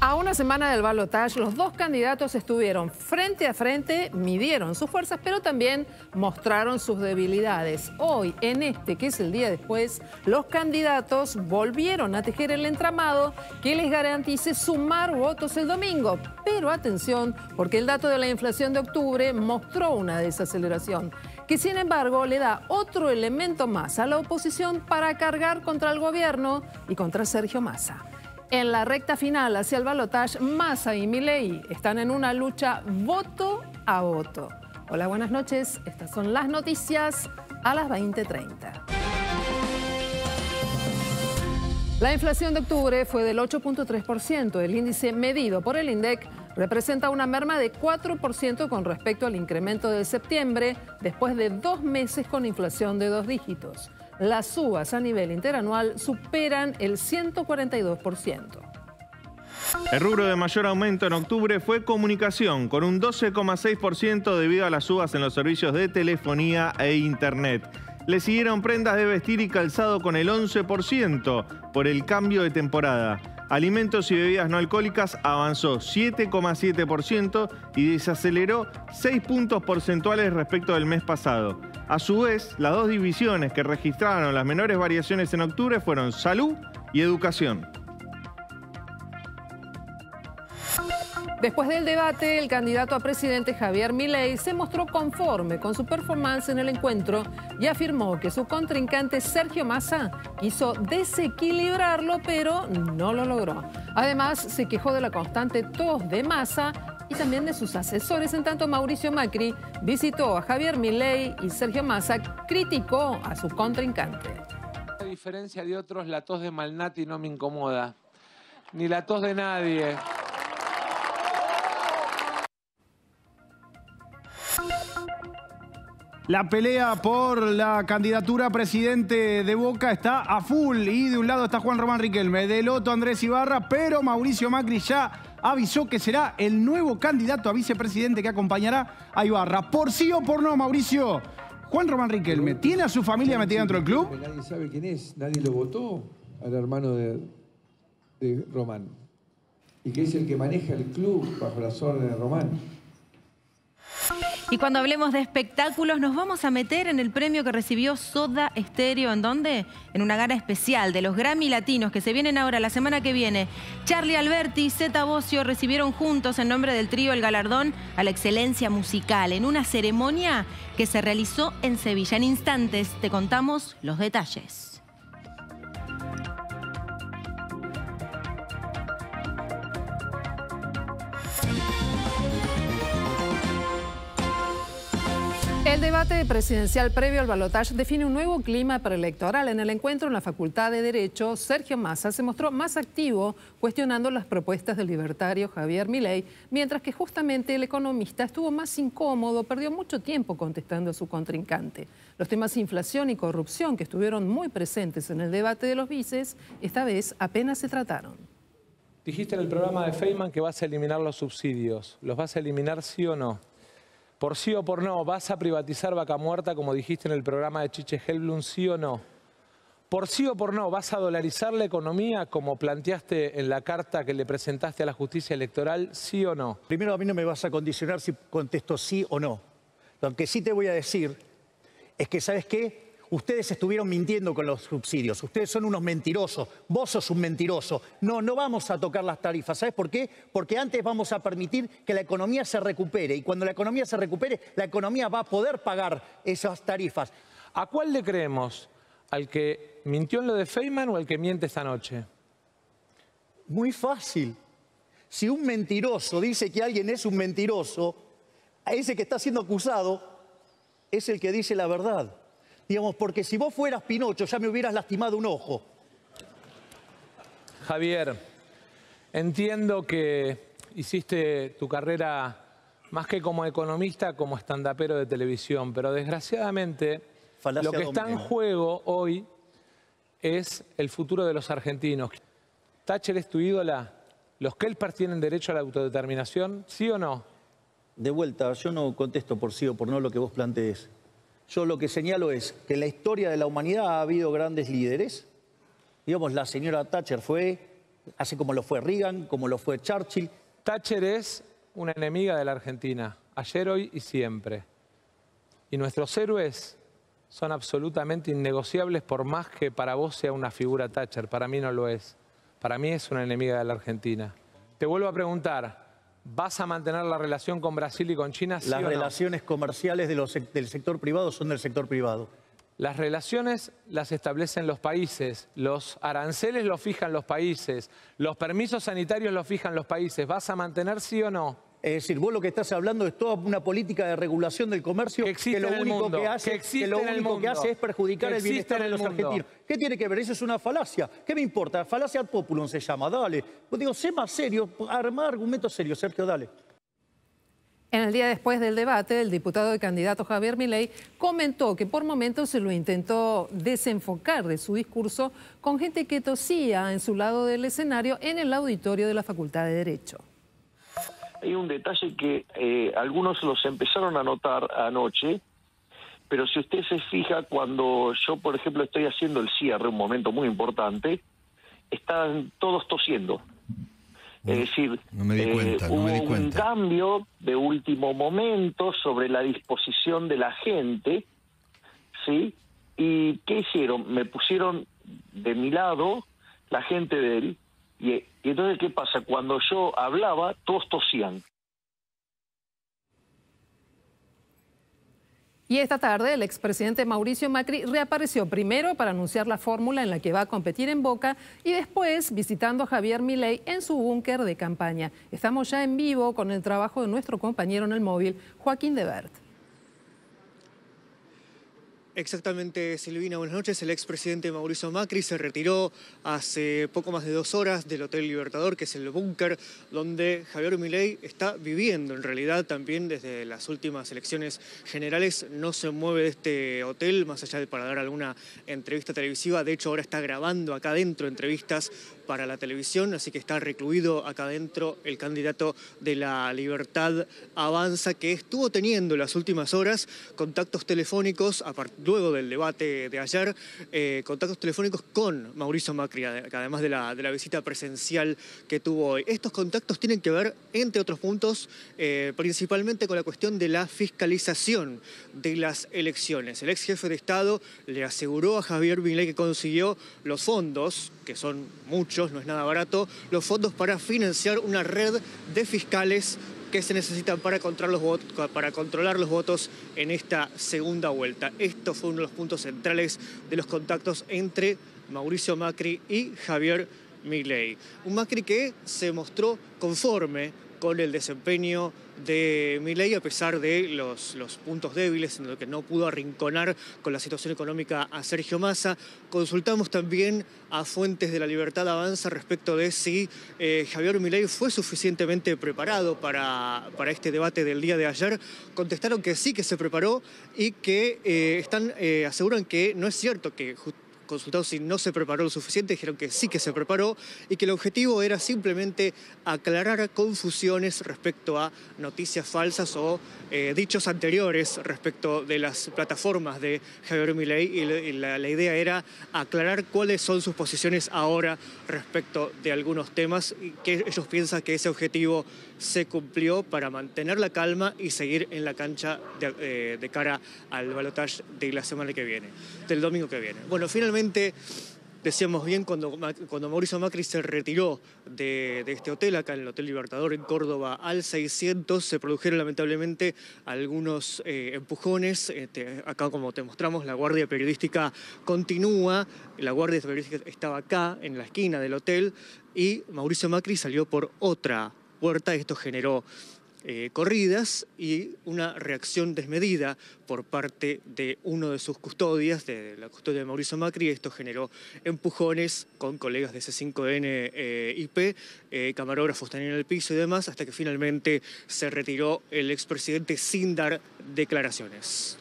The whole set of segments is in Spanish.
A una semana del balotaje, los dos candidatos estuvieron frente a frente, midieron sus fuerzas, pero también mostraron sus debilidades. Hoy, en este, que es el día después, los candidatos volvieron a tejer el entramado que les garantice sumar votos el domingo. Pero atención, porque el dato de la inflación de octubre mostró una desaceleración, que sin embargo le da otro elemento más a la oposición para cargar contra el gobierno y contra Sergio Massa. En la recta final hacia el balotaje, Massa y Milei están en una lucha voto a voto. Hola, buenas noches. Estas son las noticias a las 20:30. La inflación de octubre fue del 8.3%. El índice medido por el INDEC representa una merma de 4% con respecto al incremento de septiembre, después de 2 meses con inflación de 2 dígitos. Las subas a nivel interanual superan el 142%. El rubro de mayor aumento en octubre fue comunicación, con un 12,6% debido a las subas en los servicios de telefonía e internet. Le siguieron prendas de vestir y calzado con el 11% por el cambio de temporada. Alimentos y bebidas no alcohólicas avanzó 7,7% y desaceleró 6 puntos porcentuales respecto del mes pasado. A su vez, las dos divisiones que registraron las menores variaciones en octubre fueron salud y educación. Después del debate, el candidato a presidente Javier Milei se mostró conforme con su performance en el encuentro y afirmó que su contrincante Sergio Massa quiso desequilibrarlo, pero no lo logró. Además, se quejó de la constante tos de Massa y también de sus asesores, en tanto Mauricio Macri visitó a Javier Milei y Sergio Massa criticó a su contrincante. A diferencia de otros, la tos de Malnati no me incomoda, ni la tos de nadie. La pelea por la candidatura a presidente de Boca está a full y de un lado está Juan Román Riquelme, del otro Andrés Ibarra, pero Mauricio Macri ya avisó que será el nuevo candidato a vicepresidente que acompañará a Ibarra. ¿Por sí o por no, Mauricio? Juan Román Riquelme, ¿tiene a su familia metida dentro del club? Nadie sabe quién es, nadie lo votó al hermano de Román. Y que es el que maneja el club bajo las órdenes de Román. Y cuando hablemos de espectáculos, nos vamos a meter en el premio que recibió Soda Stereo. ¿En dónde? En una gala especial de los Grammy Latinos que se vienen ahora la semana que viene. Charly Alberti y Zeta Bosio recibieron juntos en nombre del trío el galardón a la excelencia musical en una ceremonia que se realizó en Sevilla. En instantes te contamos los detalles. El debate presidencial previo al balotaje define un nuevo clima preelectoral. En el encuentro en la Facultad de Derecho, Sergio Massa se mostró más activo cuestionando las propuestas del libertario Javier Milei, mientras que justamente el economista estuvo más incómodo, perdió mucho tiempo contestando a su contrincante. Los temas inflación y corrupción, que estuvieron muy presentes en el debate de los vices, esta vez apenas se trataron. Dijiste en el programa de Feynman que vas a eliminar los subsidios. ¿Los vas a eliminar sí o no? Por sí o por no, ¿vas a privatizar Vaca Muerta como dijiste en el programa de Chiche Helblum, sí o no? Por sí o por no, ¿vas a dolarizar la economía como planteaste en la carta que le presentaste a la justicia electoral, sí o no? Primero, a mí no me vas a condicionar si contesto sí o no. Lo que sí te voy a decir es que, ¿sabes qué? Ustedes estuvieron mintiendo con los subsidios. Ustedes son unos mentirosos. Vos sos un mentiroso. No vamos a tocar las tarifas. ¿Sabes por qué? Porque antes vamos a permitir que la economía se recupere. Y cuando la economía se recupere, la economía va a poder pagar esas tarifas. ¿A cuál le creemos? ¿Al que mintió en lo de Feynman o al que miente esta noche? Muy fácil. Si un mentiroso dice que alguien es un mentiroso, a ese que está siendo acusado es el que dice la verdad. Digamos, porque si vos fueras Pinocho ya me hubieras lastimado un ojo. Javier, entiendo que hiciste tu carrera más que como economista, como estandapero de televisión, pero desgraciadamente lo que está en juego hoy es el futuro de los argentinos. ¿Thatcher es tu ídola? ¿Los Kelpers tienen derecho a la autodeterminación? ¿Sí o no? De vuelta, yo no contesto por sí o por no lo que vos plantees. Yo lo que señalo es que en la historia de la humanidad ha habido grandes líderes. Digamos, la señora Thatcher fue, así como lo fue Reagan, como lo fue Churchill. Thatcher es una enemiga de la Argentina, ayer, hoy y siempre. Y nuestros héroes son absolutamente innegociables por más que para vos sea una figura Thatcher. Para mí no lo es. Para mí es una enemiga de la Argentina. Te vuelvo a preguntar, ¿vas a mantener la relación con Brasil y con China? ¿Sí Las o no? relaciones comerciales del sector privado son del sector privado. Las relaciones las establecen los países, los aranceles los fijan los países, los permisos sanitarios los fijan los países. ¿Vas a mantener sí o no? Es decir, vos lo que estás hablando es toda una política de regulación del comercio que lo único que hace es perjudicar el bienestar de los argentinos. ¿Qué tiene que ver? Eso es una falacia. ¿Qué me importa? Falacia ad populum se llama, dale. Pues digo, sé más serio, arma argumentos serios, Sergio, dale. En el día después del debate, el diputado y candidato Javier Milei comentó que por momentos se lo intentó desenfocar de su discurso con gente que tosía en su lado del escenario en el auditorio de la Facultad de Derecho. Hay un detalle que algunos los empezaron a notar anoche, pero si usted se fija, cuando yo, por ejemplo, estoy haciendo el cierre, un momento muy importante, están todos tosiendo. Es decir, hubo un cambio de último momento sobre la disposición de la gente, ¿sí? ¿Y qué hicieron? Me pusieron de mi lado la gente de él, y entonces, ¿qué pasa? Cuando yo hablaba, todos tosían. Y esta tarde el expresidente Mauricio Macri reapareció primero para anunciar la fórmula en la que va a competir en Boca y después visitando a Javier Milei en su búnker de campaña. Estamos ya en vivo con el trabajo de nuestro compañero en el móvil, Joaquín de Bert. Exactamente, Silvina, buenas noches. El expresidente Mauricio Macri se retiró hace poco más de 2 horas del Hotel Libertador, que es el búnker donde Javier Milei está viviendo. En realidad, también desde las últimas elecciones generales no se mueve de este hotel, más allá de para dar alguna entrevista televisiva. De hecho, ahora está grabando acá adentro entrevistas para la televisión, así que está recluido acá adentro el candidato de la Libertad Avanza, que estuvo teniendo en las últimas horas contactos telefónicos, luego del debate de ayer, contactos telefónicos con Mauricio Macri, además de la visita presencial que tuvo hoy. Estos contactos tienen que ver, entre otros puntos, principalmente con la cuestión de la fiscalización de las elecciones. El ex jefe de Estado le aseguró a Javier Milei que consiguió los fondos, que son muchos, no es nada barato, los fondos para financiar una red de fiscales que se necesitan para controlar los votos en esta segunda vuelta. Esto fue uno de los puntos centrales de los contactos entre Mauricio Macri y Javier Milei. Un Macri que se mostró conforme con el desempeño de Milei, a pesar de los puntos débiles en los que no pudo arrinconar con la situación económica a Sergio Massa. Consultamos también a fuentes de la Libertad Avanza respecto de si Javier Milei fue suficientemente preparado para este debate del día de ayer. Contestaron que sí, que se preparó y que aseguran que no es cierto que consultados si no se preparó lo suficiente, dijeron que sí que se preparó y que el objetivo era simplemente aclarar confusiones respecto a noticias falsas o dichos anteriores respecto de las plataformas de Javier Milei, y la idea era aclarar cuáles son sus posiciones ahora respecto de algunos temas, y que ellos piensan que ese objetivo se cumplió para mantener la calma y seguir en la cancha de cara al balotaje de la semana que viene, del domingo que viene. Bueno, finalmente, decíamos bien, cuando Mauricio Macri se retiró de este hotel, acá en el Hotel Libertador en Córdoba, al 600, se produjeron lamentablemente algunos empujones. Acá, como te mostramos, la guardia periodística continúa. La guardia periodística estaba acá, en la esquina del hotel, y Mauricio Macri salió por otra puerta. Esto generó corridas y una reacción desmedida por parte de uno de sus custodias, de la custodia de Mauricio Macri. Esto generó empujones con colegas de C5N IP, camarógrafos también en el piso y demás, hasta que finalmente se retiró el expresidente sin dar declaraciones.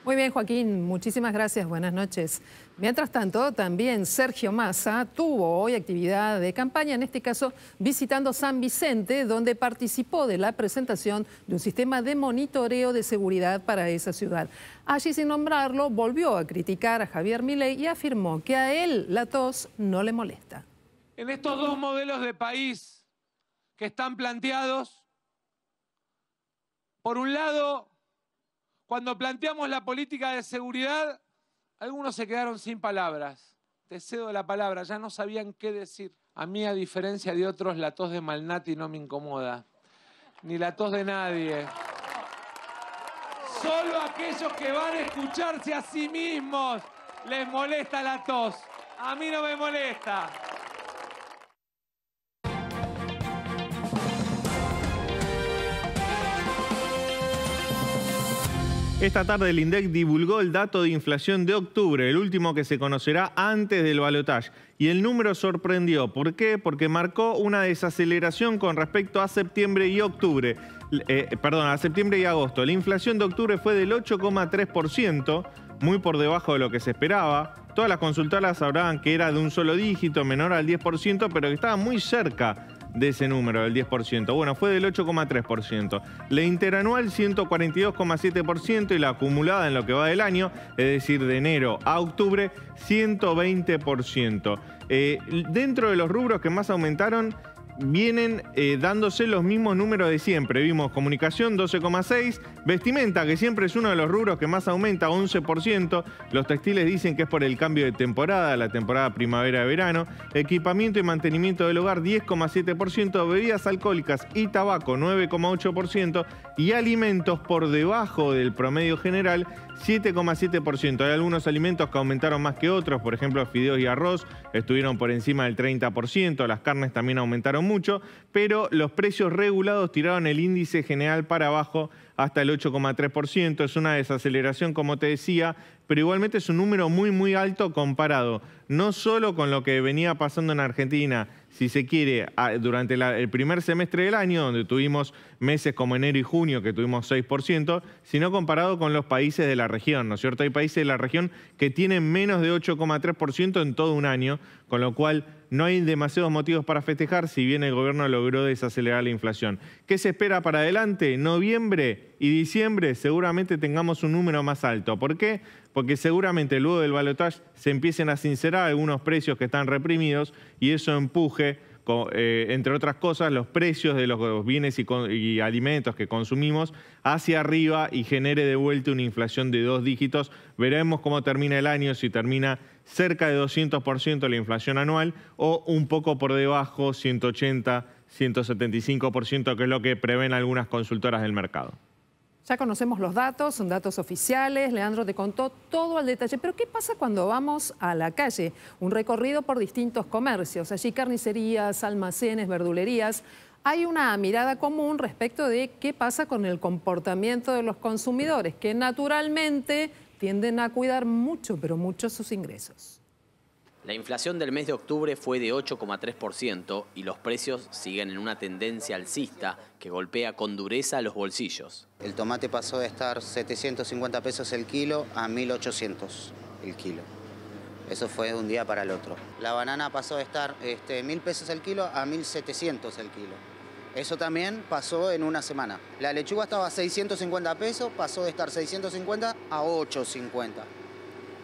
Muy bien, Joaquín, muchísimas gracias, buenas noches. Mientras tanto, también Sergio Massa tuvo hoy actividad de campaña, en este caso visitando San Vicente, donde participó de la presentación de un sistema de monitoreo de seguridad para esa ciudad. Allí, sin nombrarlo, volvió a criticar a Javier Milei y afirmó que a él la tos no le molesta. En estos dos modelos de país que están planteados, por un lado, cuando planteamos la política de seguridad, algunos se quedaron sin palabras. Te cedo la palabra, ya no sabían qué decir. A mí, a diferencia de otros, la tos de Malnati no me incomoda. Ni la tos de nadie. Solo aquellos que van a escucharse a sí mismos les molesta la tos. A mí no me molesta. Esta tarde el INDEC divulgó el dato de inflación de octubre, el último que se conocerá antes del balotaje. Y el número sorprendió. ¿Por qué? Porque marcó una desaceleración con respecto a septiembre y octubre. A septiembre y agosto. La inflación de octubre fue del 8,3%, muy por debajo de lo que se esperaba. Todas las consultoras hablaban que era de un solo dígito, menor al 10%, pero que estaba muy cerca de ese número, del 10%. Bueno, fue del 8,3%. La interanual 142,7% y la acumulada en lo que va del año, es decir, de enero a octubre, 120%. Dentro de los rubros que más aumentaron, vienen dándose los mismos números de siempre. Vimos comunicación 12,6%, vestimenta, que siempre es uno de los rubros que más aumenta, 11%. Los textiles dicen que es por el cambio de temporada, la temporada primavera-verano. Equipamiento y mantenimiento del hogar 10,7%, bebidas alcohólicas y tabaco 9,8% y alimentos por debajo del promedio general 7,7%. Hay algunos alimentos que aumentaron más que otros, por ejemplo, fideos y arroz estuvieron por encima del 30%, las carnes también aumentaron mucho, pero los precios regulados tiraron el índice general para abajo hasta el 8,3%. Es una desaceleración, como te decía, pero igualmente es un número muy, muy alto comparado no solo con lo que venía pasando en Argentina, si se quiere, durante el primer semestre del año, donde tuvimos meses como enero y junio, que tuvimos 6%, sino comparado con los países de la región, ¿no es cierto? Hay países de la región que tienen menos de 8,3% en todo un año, con lo cual no hay demasiados motivos para festejar, si bien el gobierno logró desacelerar la inflación. ¿Qué se espera para adelante? Noviembre y diciembre seguramente tengamos un número más alto. ¿Por qué? Porque seguramente luego del balotaje se empiecen a sincerar algunos precios que están reprimidos y eso empuje, entre otras cosas, los precios de los bienes y alimentos que consumimos hacia arriba y genere de vuelta una inflación de 2 dígitos. Veremos cómo termina el año, si termina cerca de 200% la inflación anual o un poco por debajo, 180, 175%, que es lo que prevén algunas consultoras del mercado. Ya conocemos los datos, son datos oficiales. Leandro te contó todo al detalle. Pero ¿qué pasa cuando vamos a la calle? Un recorrido por distintos comercios. Allí carnicerías, almacenes, verdulerías. Hay una mirada común respecto de qué pasa con el comportamiento de los consumidores, que naturalmente tienden a cuidar mucho, pero mucho sus ingresos. La inflación del mes de octubre fue de 8,3% y los precios siguen en una tendencia alcista que golpea con dureza los bolsillos. El tomate pasó de estar 750 pesos el kilo a 1.800 el kilo. Eso fue de un día para el otro. La banana pasó de estar 1.000 pesos el kilo a 1.700 el kilo. Eso también pasó en una semana. La lechuga estaba a 650 pesos, pasó de estar 650 a 850.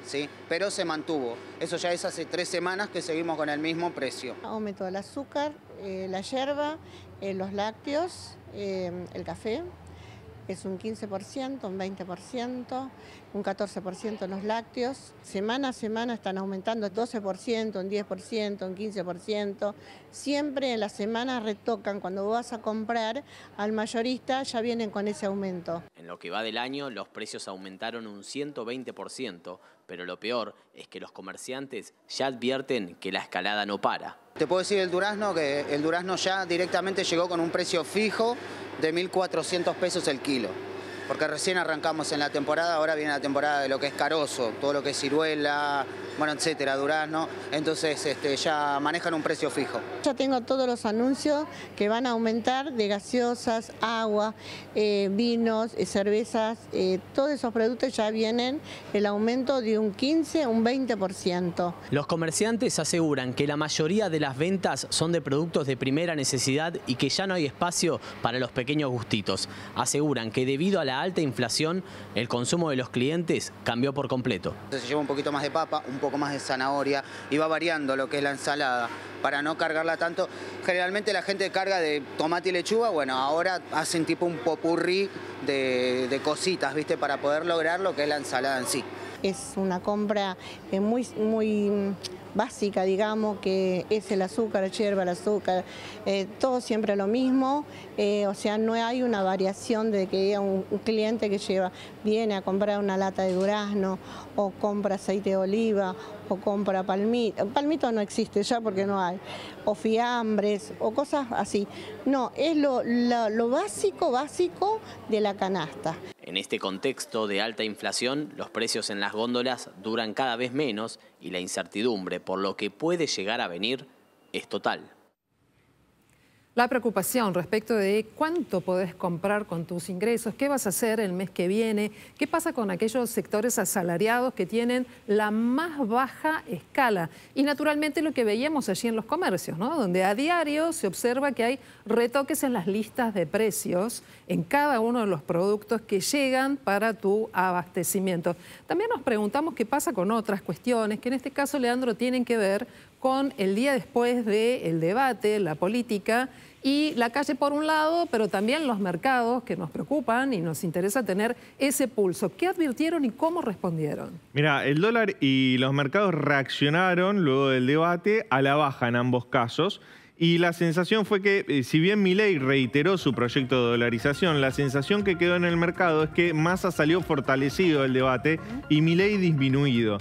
Sí, pero se mantuvo. Eso ya es hace 3 semanas que seguimos con el mismo precio. Aumentó el azúcar, la yerba, los lácteos, el café. Es un 15%, un 20%, un 14% en los lácteos. Semana a semana están aumentando 12%, un 10%, un 15%. Siempre en la semana retocan. Cuando vas a comprar al mayorista ya vienen con ese aumento. En lo que va del año, los precios aumentaron un 120%, pero lo peor es que los comerciantes ya advierten que la escalada no para. Te puedo decir el durazno, que el durazno ya directamente llegó con un precio fijo de 1.400 pesos el kilo. porque recién arrancamos en la temporada, ahora viene la temporada de lo que es carozo, todo lo que es ciruela, bueno, etcétera, durazno, entonces ya manejan un precio fijo. Ya tengo todos los anuncios que van a aumentar de gaseosas, agua, vinos, cervezas, todos esos productos ya vienen el aumento de un 15, un 20%. Los comerciantes aseguran que la mayoría de las ventas son de productos de primera necesidad y que ya no hay espacio para los pequeños gustitos. Aseguran que debido a la alta inflación, el consumo de los clientes cambió por completo. Se lleva un poquito más de papa, un poco más de zanahoria y va variando lo que es la ensalada para no cargarla tanto. Generalmente la gente carga de tomate y lechuga, bueno, ahora hacen tipo un popurrí de cositas, ¿viste? Para poder lograr lo que es la ensalada en sí. Es una compra muy básica, digamos, que es el azúcar, la yerba, el azúcar, todo siempre lo mismo, o sea, no hay una variación de que un cliente que viene a comprar una lata de durazno, o compra aceite de oliva, o compra palmito. Palmito no existe ya porque no hay, o fiambres, o cosas así. No, es lo básico de la canasta. En este contexto de alta inflación, los precios en las góndolas duran cada vez menos y la incertidumbre por lo que puede llegar a venir es total. La preocupación respecto de cuánto podés comprar con tus ingresos, qué vas a hacer el mes que viene, qué pasa con aquellos sectores asalariados que tienen la más baja escala. Y naturalmente lo que veíamos allí en los comercios, ¿no? Donde a diario se observa que hay retoques en las listas de precios en cada uno de los productos que llegan para tu abastecimiento. También nos preguntamos qué pasa con otras cuestiones que en este caso, Leandro, tienen que ver con el día después del debate, la política y la calle por un lado, pero también los mercados que nos preocupan y nos interesa tener ese pulso. ¿Qué advirtieron y cómo respondieron? Mira, el dólar y los mercados reaccionaron luego del debate a la baja en ambos casos. Y la sensación fue que, si bien Milei reiteró su proyecto de dolarización, la sensación que quedó en el mercado es que Massa salió fortalecido del debate y Milei disminuido.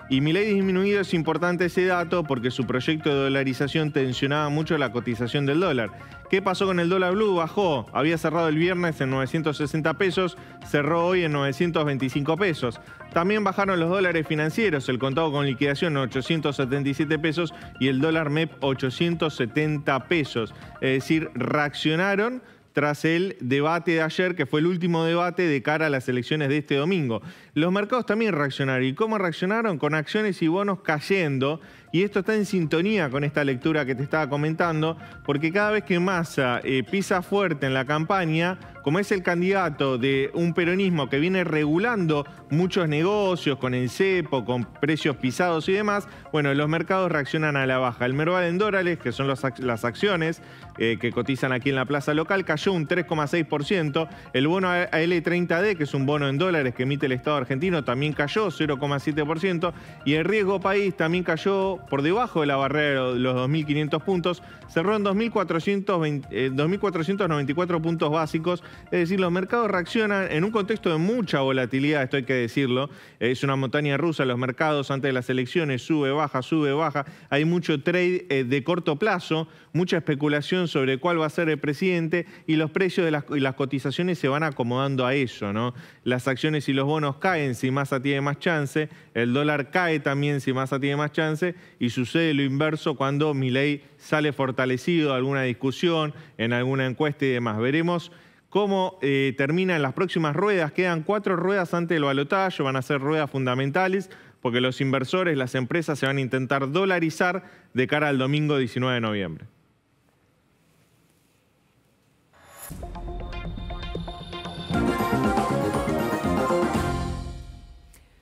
Y Milei disminuido es importante ese dato porque su proyecto de dolarización tensionaba mucho la cotización del dólar. ¿Qué pasó con el dólar blue? Bajó. Había cerrado el viernes en 960 pesos, cerró hoy en 925 pesos. También bajaron los dólares financieros, el contado con liquidación 877 pesos y el dólar MEP 870 pesos. Es decir, reaccionaron tras el debate de ayer, que fue el último debate de cara a las elecciones de este domingo. Los mercados también reaccionaron. ¿Y cómo reaccionaron? Con acciones y bonos cayendo. Y esto está en sintonía con esta lectura que te estaba comentando, porque cada vez que Massa pisa fuerte en la campaña, como es el candidato de un peronismo que viene regulando muchos negocios con el cepo, con precios pisados y demás, bueno, los mercados reaccionan a la baja. El Merval en dólares, que son las acciones que cotizan aquí en la plaza local, cayó un 3,6%. El bono AL30D, que es un bono en dólares que emite el Estado argentino, también cayó 0,7%. Y el riesgo país también cayó por debajo de la barrera de los 2.500 puntos, cerró en 2.494 puntos básicos. Es decir, los mercados reaccionan en un contexto de mucha volatilidad, esto hay que decirlo. Es una montaña rusa, los mercados antes de las elecciones sube, baja, hay mucho trade de corto plazo, mucha especulación sobre cuál va a ser el presidente y los precios y las cotizaciones se van acomodando a eso, ¿no? Las acciones y los bonos caen si Massa tiene más chance, el dólar cae también si Massa tiene más chance y sucede lo inverso cuando Milei sale fortalecido de alguna discusión, en alguna encuesta y demás. Veremos cómo terminan las próximas ruedas. Quedan 4 ruedas antes del balotaje, van a ser ruedas fundamentales porque los inversores, las empresas se van a intentar dolarizar de cara al domingo 19 de noviembre.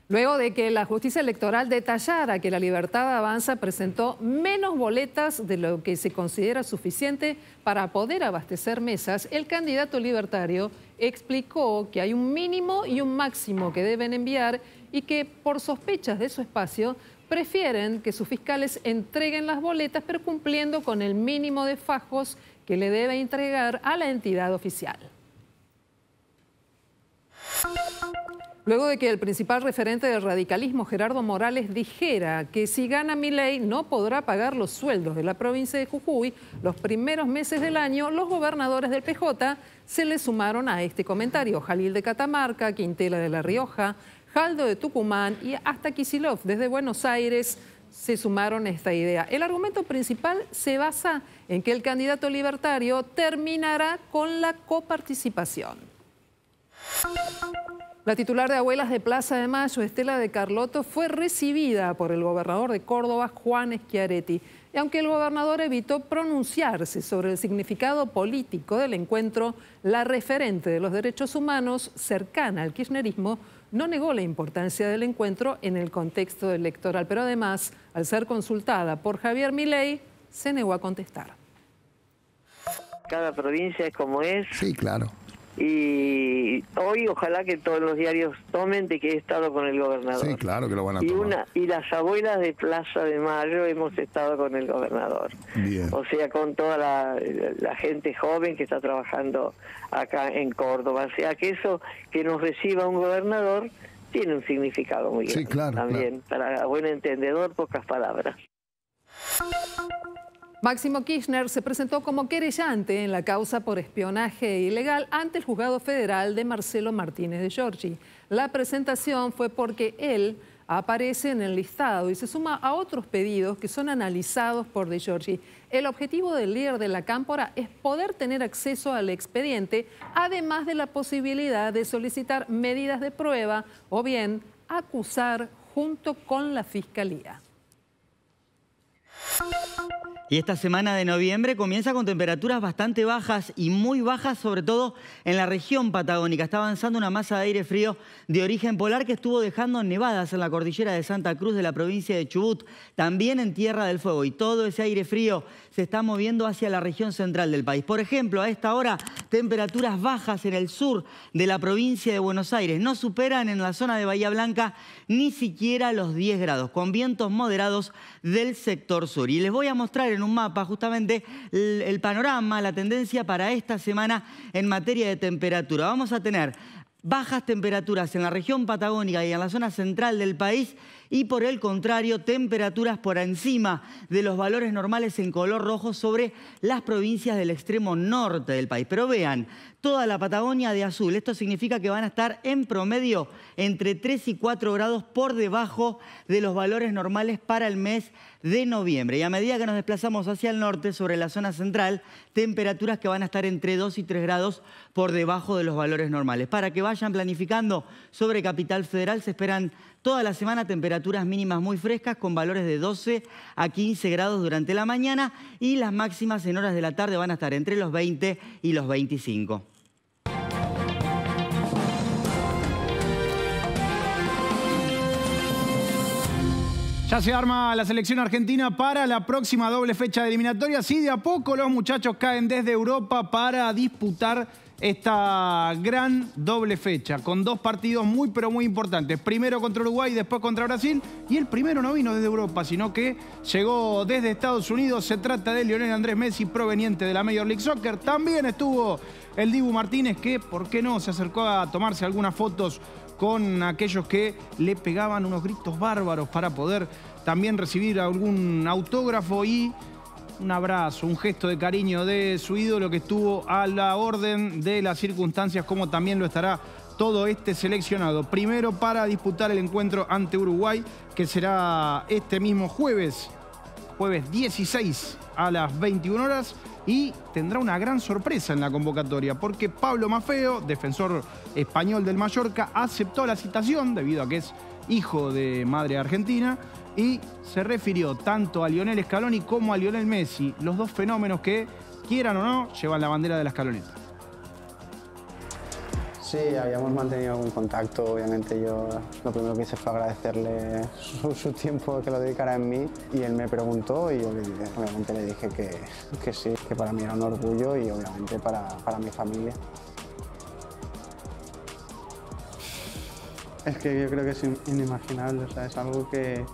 Luego de que la justicia electoral detallara que la Libertad Avanza presentó menos boletas de lo que se considera suficiente para poder abastecer mesas, el candidato libertario explicó que hay un mínimo y un máximo que deben enviar y que por sospechas de su espacio prefieren que sus fiscales entreguen las boletas pero cumpliendo con el mínimo de fajos que le debe entregar a la entidad oficial. Luego de que el principal referente del radicalismo, Gerardo Morales, dijera que si gana Milei no podrá pagar los sueldos de la provincia de Jujuy los primeros meses del año, los gobernadores del PJ se le sumaron a este comentario. Jalil de Catamarca, Quintela de La Rioja, Jaldo de Tucumán y hasta Kicillof desde Buenos Aires se sumaron a esta idea. El argumento principal se basa en que el candidato libertario terminará con la coparticipación. La titular de Abuelas de Plaza de Mayo, Estela de Carlotto, fue recibida por el gobernador de Córdoba, Juan Schiaretti. Y aunque el gobernador evitó pronunciarse sobre el significado político del encuentro, la referente de los derechos humanos, cercana al kirchnerismo, no negó la importancia del encuentro en el contexto electoral. Pero además, al ser consultada por Javier Milei, se negó a contestar. Cada provincia es como es. Sí, claro. Y hoy ojalá que todos los diarios tomen de que he estado con el gobernador. Sí, claro que lo van a tomar. Y las abuelas de Plaza de Mayo hemos estado con el gobernador. Bien. O sea, con toda la gente joven que está trabajando acá en Córdoba. O sea, que eso que nos reciba un gobernador tiene un significado muy grande. Sí, claro. También, claro. para buen entendedor, pocas palabras. Máximo Kirchner se presentó como querellante en la causa por espionaje ilegal ante el juzgado federal de Marcelo Martínez de Giorgi. La presentación fue porque él aparece en el listado y se suma a otros pedidos que son analizados por de Giorgi. El objetivo del líder de la Cámpora es poder tener acceso al expediente, además de la posibilidad de solicitar medidas de prueba o bien acusar junto con la Fiscalía. Y esta semana de noviembre comienza con temperaturas bastante bajas y muy bajas, sobre todo en la región patagónica. Está avanzando una masa de aire frío de origen polar que estuvo dejando nevadas en la cordillera de Santa Cruz de la provincia de Chubut, también en Tierra del Fuego. Y todo ese aire frío se está moviendo hacia la región central del país. Por ejemplo, a esta hora, temperaturas bajas en el sur de la provincia de Buenos Aires. No superan en la zona de Bahía Blanca ni siquiera los 10 grados, con vientos moderados del sector sur. Y les voy a mostrar en un mapa justamente el panorama, la tendencia para esta semana en materia de temperatura. Vamos a tener bajas temperaturas en la región patagónica y en la zona central del país y por el contrario temperaturas por encima de los valores normales en color rojo sobre las provincias del extremo norte del país. Pero vean, toda la Patagonia de azul. Esto significa que van a estar en promedio entre 3 y 4 grados por debajo de los valores normales para el mes de noviembre. Y a medida que nos desplazamos hacia el norte, sobre la zona central, temperaturas que van a estar entre 2 y 3 grados por debajo de los valores normales. Para que vayan planificando sobre Capital Federal, se esperan toda la semana temperaturas mínimas muy frescas con valores de 12 a 15 grados durante la mañana y las máximas en horas de la tarde van a estar entre los 20 y los 25. Ya se arma la selección argentina para la próxima doble fecha de eliminatorias y de a poco los muchachos caen desde Europa para disputar esta gran doble fecha con dos partidos muy pero muy importantes. Primero contra Uruguay y después contra Brasil. Y el primero no vino desde Europa, sino que llegó desde Estados Unidos. Se trata de Lionel Andrés Messi, proveniente de la Major League Soccer. También estuvo el Dibu Martínez, que, ¿por qué no?, se acercó a tomarse algunas fotos con aquellos que le pegaban unos gritos bárbaros para poder también recibir algún autógrafo y un abrazo, un gesto de cariño de su ídolo que estuvo a la orden de las circunstancias, como también lo estará todo este seleccionado. Primero para disputar el encuentro ante Uruguay, que será este mismo jueves 16 a las 21 horas. Y tendrá una gran sorpresa en la convocatoria, porque Pablo Maffeo, defensor español del Mallorca, aceptó la citación debido a que es hijo de madre argentina y se refirió tanto a Lionel Scaloni como a Lionel Messi, los dos fenómenos que, quieran o no, llevan la bandera de la escaloneta. Sí, habíamos mantenido algún contacto. Obviamente yo lo primero que hice fue agradecerle su tiempo que lo dedicara en mí y él me preguntó y yo obviamente le dije que sí, que para mí era un orgullo y obviamente para mi familia. Es que yo creo que es inimaginable, o sea, es algo que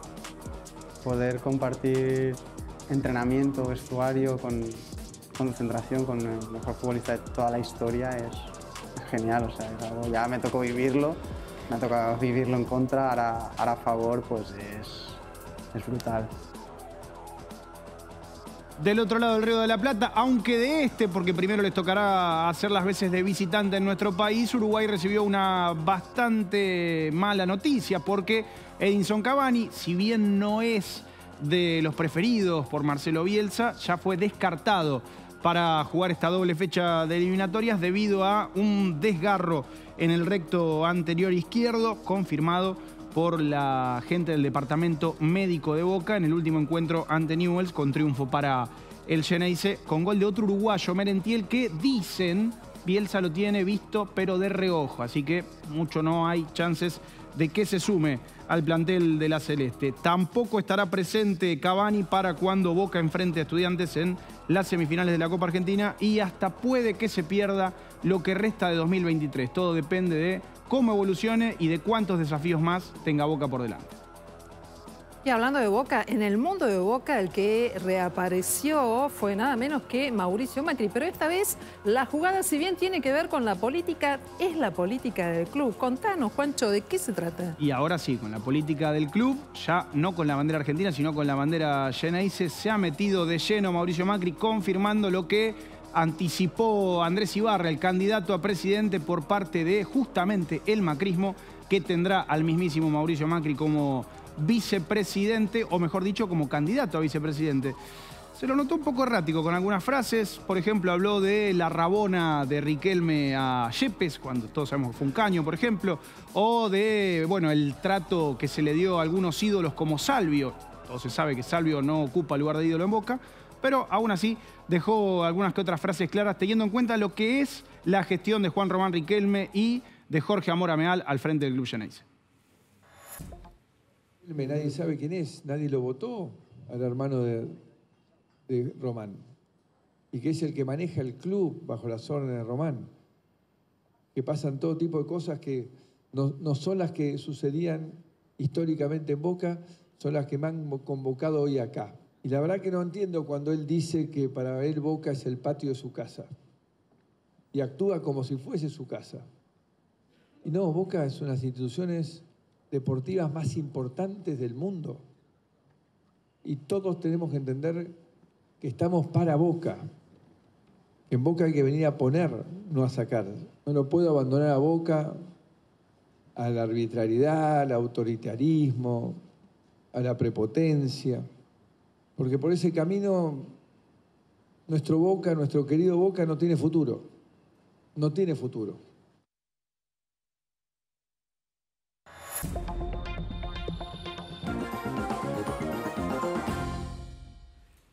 poder compartir entrenamiento, vestuario, con concentración con el mejor futbolista de toda la historia es genial, o sea, es algo, ya me tocó vivirlo me ha tocado vivirlo en contra, ahora a favor, pues es brutal. Del otro lado del Río de la Plata, aunque de este, porque primero les tocará hacer las veces de visitante en nuestro país, Uruguay recibió una bastante mala noticia, porque Edinson Cavani, si bien no es de los preferidos por Marcelo Bielsa, ya fue descartado para jugar esta doble fecha de eliminatorias debido a un desgarro en el recto anterior izquierdo, confirmado por la gente del departamento médico de Boca en el último encuentro ante Newell's, con triunfo para el Xeneize, con gol de otro uruguayo, Merentiel, que dicen Bielsa lo tiene visto pero de reojo, así que mucho no hay chances de que se sume al plantel de la Celeste. Tampoco estará presente Cavani para cuando Boca enfrente a Estudiantes en las semifinales de la Copa Argentina, y hasta puede que se pierda lo que resta de 2023. Todo depende de cómo evolucione y de cuántos desafíos más tenga Boca por delante. Y hablando de Boca, en el mundo de Boca el que reapareció fue nada menos que Mauricio Macri. Pero esta vez la jugada, si bien tiene que ver con la política, es la política del club. Contanos, Juancho, ¿de qué se trata? Y ahora sí, con la política del club, ya no con la bandera argentina, sino con la bandera Xeneize, se ha metido de lleno Mauricio Macri, confirmando lo que anticipó Andrés Ibarra, el candidato a presidente por parte de justamente el macrismo, que tendrá al mismísimo Mauricio Macri como vicepresidente, o mejor dicho, como candidato a vicepresidente. Se lo notó un poco errático con algunas frases. Por ejemplo, habló de la rabona de Riquelme a Yepes, cuando todos sabemos que fue un caño, por ejemplo. O de, bueno, el trato que se le dio a algunos ídolos como Salvio. Todo se sabe que Salvio no ocupa el lugar de ídolo en Boca, pero aún así dejó algunas que otras frases claras, teniendo en cuenta lo que es la gestión de Juan Román Riquelme y de Jorge Amor Ameal al frente del club Xeneize. Nadie sabe quién es, nadie lo votó al hermano de Román, y que es el que maneja el club bajo las órdenes de Román, que pasan todo tipo de cosas que no son las que sucedían históricamente en Boca, son las que me han convocado hoy acá. Y la verdad que no entiendo cuando él dice que para él Boca es el patio de su casa y actúa como si fuese su casa. Y no, Boca es una de las instituciones deportivas más importantes del mundo. Y todos tenemos que entender que estamos para Boca. En Boca hay que venir a poner, no a sacar. No lo puedo abandonar a Boca a la arbitrariedad, al autoritarismo, a la prepotencia. Porque por ese camino nuestro Boca, nuestro querido Boca, no tiene futuro. No tiene futuro.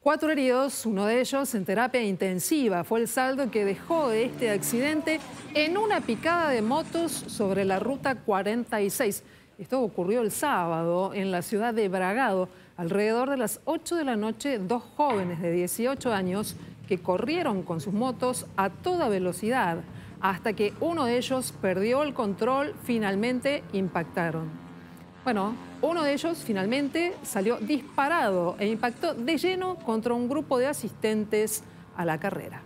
Cuatro heridos, uno de ellos en terapia intensiva. Fue el saldo que dejó de este accidente en una picada de motos sobre la ruta 46. Esto ocurrió el sábado en la ciudad de Bragado. Alrededor de las 8 de la noche, dos jóvenes de 18 años que corrieron con sus motos a toda velocidad hasta que uno de ellos perdió el control, finalmente impactaron. Bueno, uno de ellos finalmente salió disparado e impactó de lleno contra un grupo de asistentes a la carrera.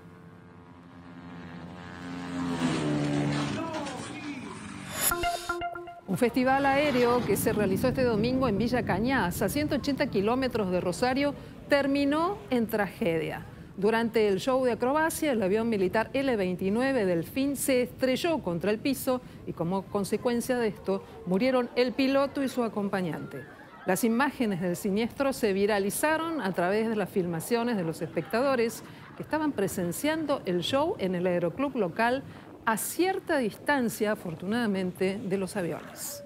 Un festival aéreo que se realizó este domingo en Villa Cañas, a 180 kilómetros de Rosario, terminó en tragedia. Durante el show de acrobacia, el avión militar L-29 Delfín se estrelló contra el piso y como consecuencia de esto murieron el piloto y su acompañante. Las imágenes del siniestro se viralizaron a través de las filmaciones de los espectadores que estaban presenciando el show en el aeroclub local a cierta distancia, afortunadamente, de los aviones.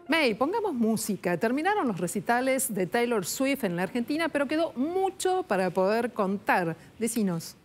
May, pongamos música. Terminaron los recitales de Taylor Swift en la Argentina, pero quedó mucho para poder contar. Decinos.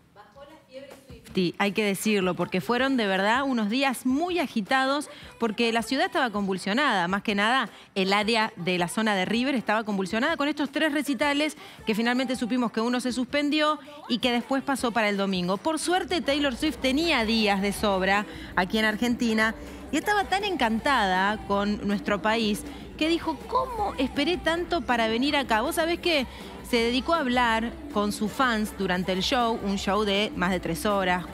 Sí, hay que decirlo, porque fueron de verdad unos días muy agitados, porque la ciudad estaba convulsionada. Más que nada, el área de la zona de River estaba convulsionada con estos tres recitales que finalmente supimos que uno se suspendió y que después pasó para el domingo. Por suerte, Taylor Swift tenía días de sobra aquí en Argentina y estaba tan encantada con nuestro país que dijo, ¿cómo esperé tanto para venir acá? Vos sabés que se dedicó a hablar con sus fans durante el show, un show de más de 3 horas,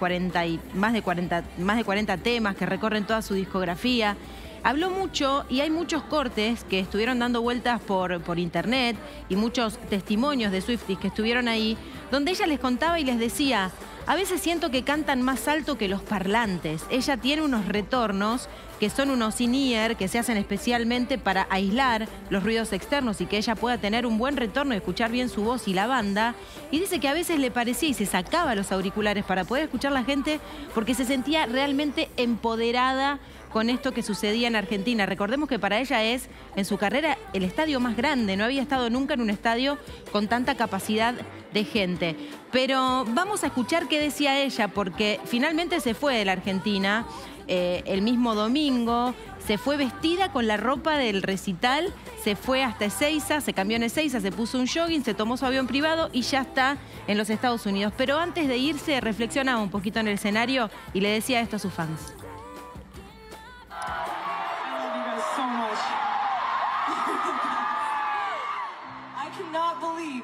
más de 40 temas que recorren toda su discografía. Habló mucho y hay muchos cortes que estuvieron dando vueltas por internet y muchos testimonios de Swifties que estuvieron ahí, donde ella les contaba y les decía, a veces siento que cantan más alto que los parlantes. Ella tiene unos retornos que son unos in-ear que se hacen especialmente para aislar los ruidos externos y que ella pueda tener un buen retorno y escuchar bien su voz y la banda. Y dice que a veces le parecía y se sacaba los auriculares para poder escuchar a la gente porque se sentía realmente empoderada con esto que sucedía en Argentina. Recordemos que para ella es, en su carrera, el estadio más grande. No había estado nunca en un estadio con tanta capacidad de gente. Pero vamos a escuchar qué decía ella, porque finalmente se fue de la Argentina el mismo domingo. Se fue vestida con la ropa del recital, se fue hasta Ezeiza, se cambió en Ezeiza, se puso un jogging, se tomó su avión privado y ya está en los Estados Unidos. Pero antes de irse, reflexionaba un poquito en el escenario y le decía esto a sus fans.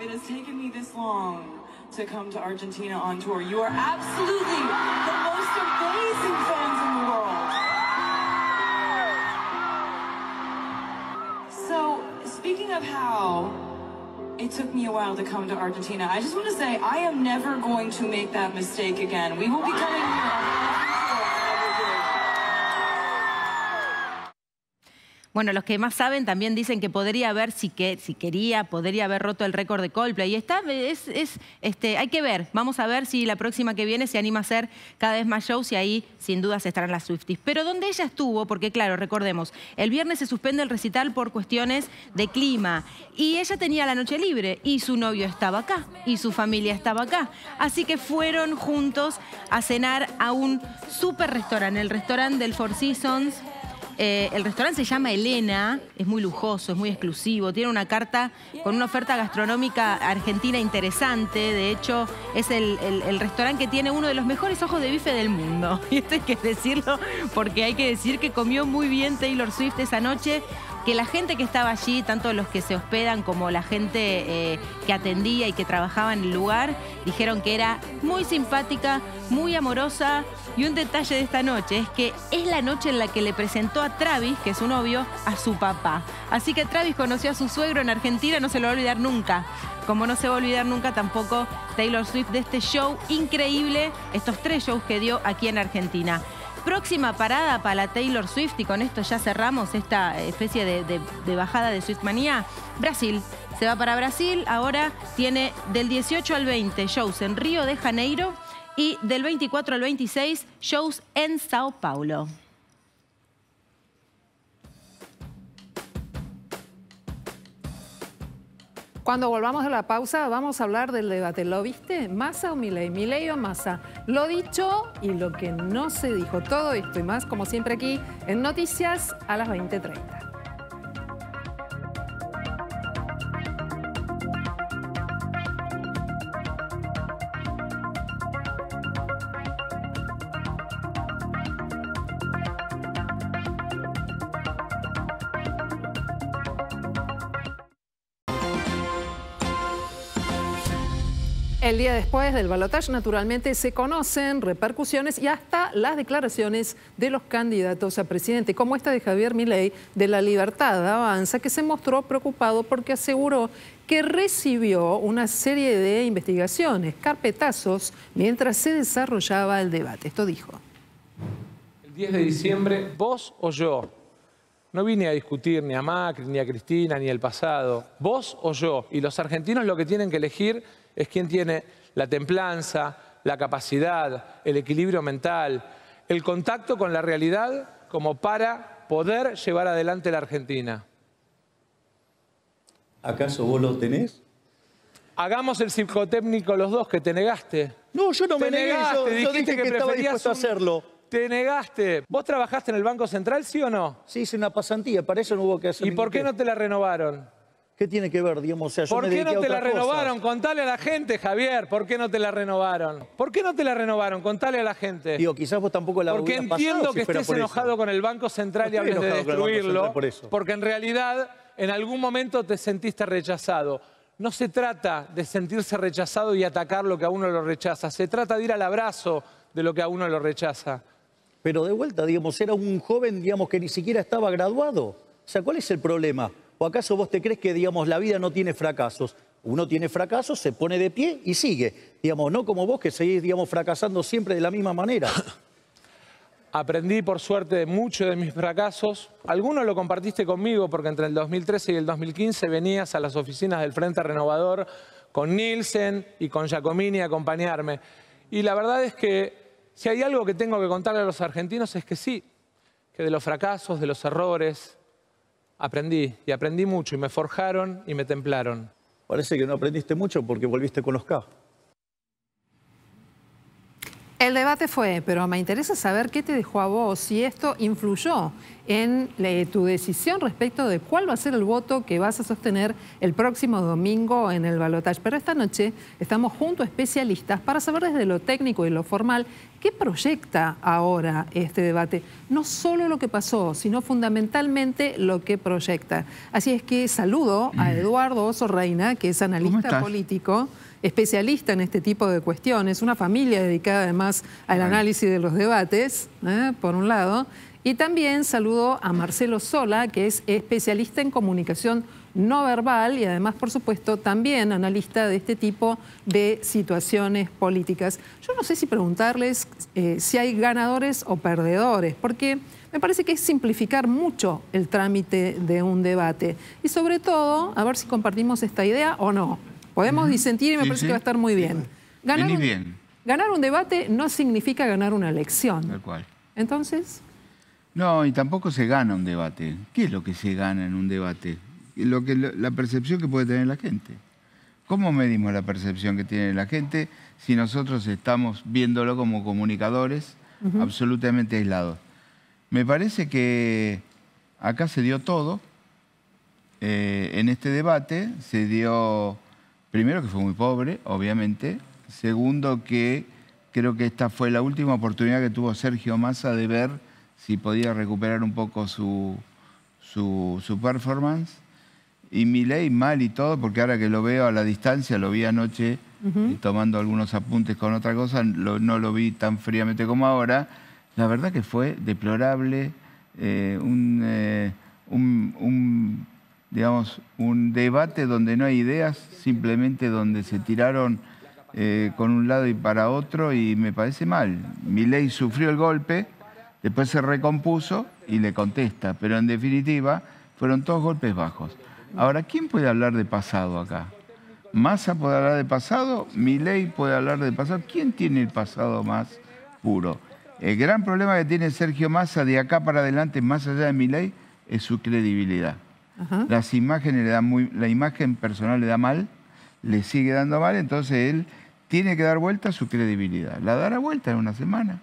It has taken me this long to come to Argentina on tour. You are absolutely the most amazing fans in the world. So, speaking of how it took me a while to come to Argentina, I just want to say I am never going to make that mistake again. We will be coming here. Bueno, los que más saben también dicen que podría haber, si quería, podría haber roto el récord de Coldplay. Y hay que ver, vamos a ver si la próxima que viene se anima a hacer cada vez más shows y ahí sin dudas estarán las Swifties. Pero donde ella estuvo, porque claro, recordemos, el viernes se suspende el recital por cuestiones de clima y ella tenía la noche libre y su novio estaba acá y su familia estaba acá. Así que fueron juntos a cenar a un súper restaurante, el restaurante del Four Seasons. El restaurante se llama Elena, es muy lujoso, es muy exclusivo, tiene una carta con una oferta gastronómica argentina interesante. De hecho, es el restaurante que tiene uno de los mejores ojos de bife del mundo. Y esto hay que decirlo porque hay que decir que comió muy bien Taylor Swift esa noche, que la gente que estaba allí, tanto los que se hospedan como la gente que atendía y que trabajaba en el lugar, dijeron que era muy simpática, muy amorosa. Y un detalle de esta noche es que es la noche en la que le presentó a Travis, que es su novio, a su papá. Así que Travis conoció a su suegro en Argentina, no se lo va a olvidar nunca. Como no se va a olvidar nunca tampoco Taylor Swift de este show increíble, estos 3 shows que dio aquí en Argentina. Próxima parada para la Taylor Swift, y con esto ya cerramos esta especie de bajada de Swiftmanía, Brasil. Se va para Brasil, ahora tiene del 18 al 20 shows en Río de Janeiro y del 24 al 26 shows en Sao Paulo. Cuando volvamos de la pausa vamos a hablar del debate. ¿Lo viste? ¿Massa o Milei? ¿Milei o Massa? Lo dicho y lo que no se dijo. Todo esto y más, como siempre aquí en Noticias a las 20:30. El día después del balotaje, naturalmente, se conocen repercusiones y hasta las declaraciones de los candidatos a presidente, como esta de Javier Milei de La Libertad Avanza, que se mostró preocupado porque aseguró que recibió una serie de investigaciones, carpetazos, mientras se desarrollaba el debate. Esto dijo. El 10 de diciembre, vos o yo. No vine a discutir ni a Macri, ni a Cristina, ni el pasado. Vos o yo. Y los argentinos lo que tienen que elegir es quién tiene la templanza, la capacidad, el equilibrio mental, el contacto con la realidad como para poder llevar adelante la Argentina. ¿Acaso vos lo tenés? Hagamos el psicotécnico los dos, que te negaste. No, yo no me negué, yo dije que estaba dispuesto a hacerlo. Te negaste. ¿Vos trabajaste en el Banco Central, sí o no? Sí, hice una pasantía, para eso no hubo que hacer. ¿Y por qué no te la renovaron? ¿Qué tiene que ver, digamos? O sea, yo ¿Por me qué dediqué no a te la otras renovaron? cosas. Contale a la gente, Javier. ¿Por qué no te la renovaron? ¿Por qué no te la renovaron? Contale a la gente. Digo, quizás vos tampoco la Porque hubieras entiendo pasado que si fuera estés por eso. enojado con el Banco Central y No estoy hables de enojado con el Banco destruirlo, Central por eso. porque en realidad en algún momento te sentiste rechazado. No se trata de sentirse rechazado y atacar lo que a uno lo rechaza. Se trata de ir al abrazo de lo que a uno lo rechaza. Pero de vuelta, digamos, era un joven, digamos, que ni siquiera estaba graduado. O sea, ¿cuál es el problema? ¿O acaso vos te crees que, digamos, la vida no tiene fracasos? Uno tiene fracasos, se pone de pie y sigue. Digamos, no como vos que seguís, digamos, fracasando siempre de la misma manera. Aprendí, por suerte, mucho de mis fracasos. Algunos lo compartiste conmigo porque entre el 2013 y el 2015 venías a las oficinas del Frente Renovador con Nielsen y con Giacomini a acompañarme. Y la verdad es que si hay algo que tengo que contarle a los argentinos es que sí, que de los fracasos, de los errores, aprendí. Y aprendí mucho y me forjaron y me templaron. Parece que no aprendiste mucho porque volviste con los K. El debate fue, pero me interesa saber qué te dejó a vos, si esto influyó en tu decisión respecto de cuál va a ser el voto que vas a sostener el próximo domingo en el balotaje. Pero esta noche estamos junto a especialistas para saber desde lo técnico y lo formal qué proyecta ahora este debate. No solo lo que pasó, sino fundamentalmente lo que proyecta. Así es que saludo a Eduardo Oso Reina, que es analista político, especialista en este tipo de cuestiones, una familia dedicada además al análisis de los debates, por un lado, y también saludo a Marcelo Sola, que es especialista en comunicación no verbal y además, por supuesto, también analista de este tipo de situaciones políticas. Yo no sé si preguntarles si hay ganadores o perdedores, porque me parece que es simplificar mucho el trámite de un debate. Y sobre todo, a ver si compartimos esta idea o no. Podemos disentir y me parece que va a estar muy bien. Ganar un debate no significa ganar una elección. Tal cual. Entonces... No, y tampoco se gana un debate. ¿Qué es lo que se gana en un debate? La percepción que puede tener la gente. ¿Cómo medimos la percepción que tiene la gente si nosotros estamos viéndolo como comunicadores absolutamente aislados? Me parece que acá se dio todo. En este debate se dio, primero, que fue muy pobre, obviamente. Segundo, que creo que esta fue la última oportunidad que tuvo Sergio Massa de ver si podía recuperar un poco su performance. Y Milei mal y todo, porque ahora que lo veo a la distancia, lo vi anoche tomando algunos apuntes con otra cosa, no lo vi tan fríamente como ahora. La verdad que fue deplorable, digamos, un debate donde no hay ideas, simplemente donde se tiraron con un lado y para otro, y me parece mal. Milei sufrió el golpe, después se recompuso y le contesta, pero en definitiva fueron todos golpes bajos. Ahora, ¿quién puede hablar de pasado acá? Massa puede hablar de pasado, Milei puede hablar de pasado. ¿Quién tiene el pasado más puro? El gran problema que tiene Sergio Massa de acá para adelante, más allá de Milei, es su credibilidad. Las imágenes la imagen personal le da mal, le sigue dando mal, entonces él tiene que dar vuelta a su credibilidad. La dará vuelta en una semana.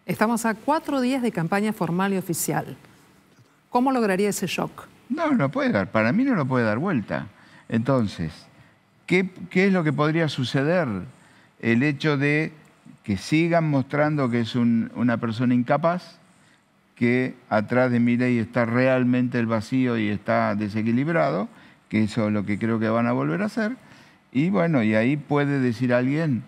Estamos a 4 días de campaña formal y oficial. ¿Cómo lograría ese shock? No lo puede dar. Para mí no lo puede dar vuelta. Entonces, ¿qué es lo que podría suceder? El hecho de que sigan mostrando que es una persona incapaz, que atrás de Milei está realmente el vacío y está desequilibrado, que eso es lo que creo que van a volver a hacer. Y bueno, y ahí puede decir alguien,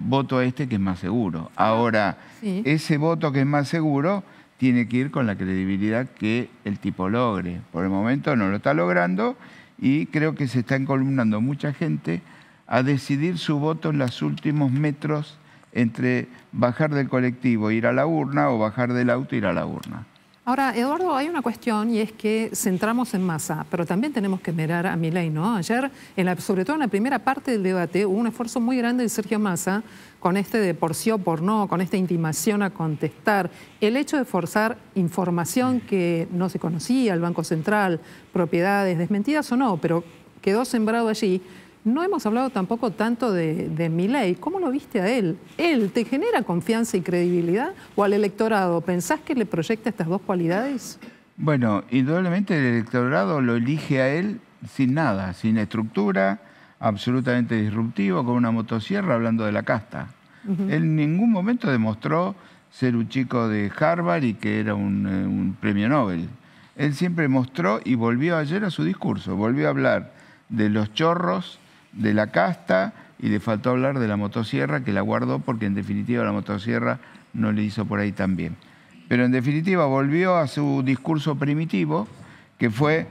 voto a este que es más seguro. Ahora, ese voto que es más seguro tiene que ir con la credibilidad que el tipo logre. Por el momento no lo está logrando y creo que se está encolumnando mucha gente a decidir su voto en los últimos metros entre bajar del colectivo, ir a la urna, o bajar del auto, ir a la urna. Ahora, Eduardo, hay una cuestión y es que centramos en Massa, pero también tenemos que mirar a Milei, ¿no? Ayer, sobre todo en la primera parte del debate, hubo un esfuerzo muy grande de Sergio Massa con este de por sí o por no, con esta intimación a contestar. El hecho de forzar información que no se conocía, el Banco Central, propiedades desmentidas o no, pero quedó sembrado allí. No hemos hablado tampoco tanto de Milei. ¿Cómo lo viste a él? ¿Él te genera confianza y credibilidad? ¿O al electorado? ¿Pensás que le proyecta estas dos cualidades? Bueno, indudablemente el electorado lo elige a él sin nada, sin estructura, absolutamente disruptivo, con una motosierra hablando de la casta. Él en ningún momento demostró ser un chico de Harvard y que era un premio Nobel. Él siempre mostró y volvió ayer a su discurso, volvió a hablar de los chorros, de la casta, y le faltó hablar de la motosierra, que la guardó porque en definitiva la motosierra no le hizo por ahí tan bien. Pero en definitiva volvió a su discurso primitivo, que fue,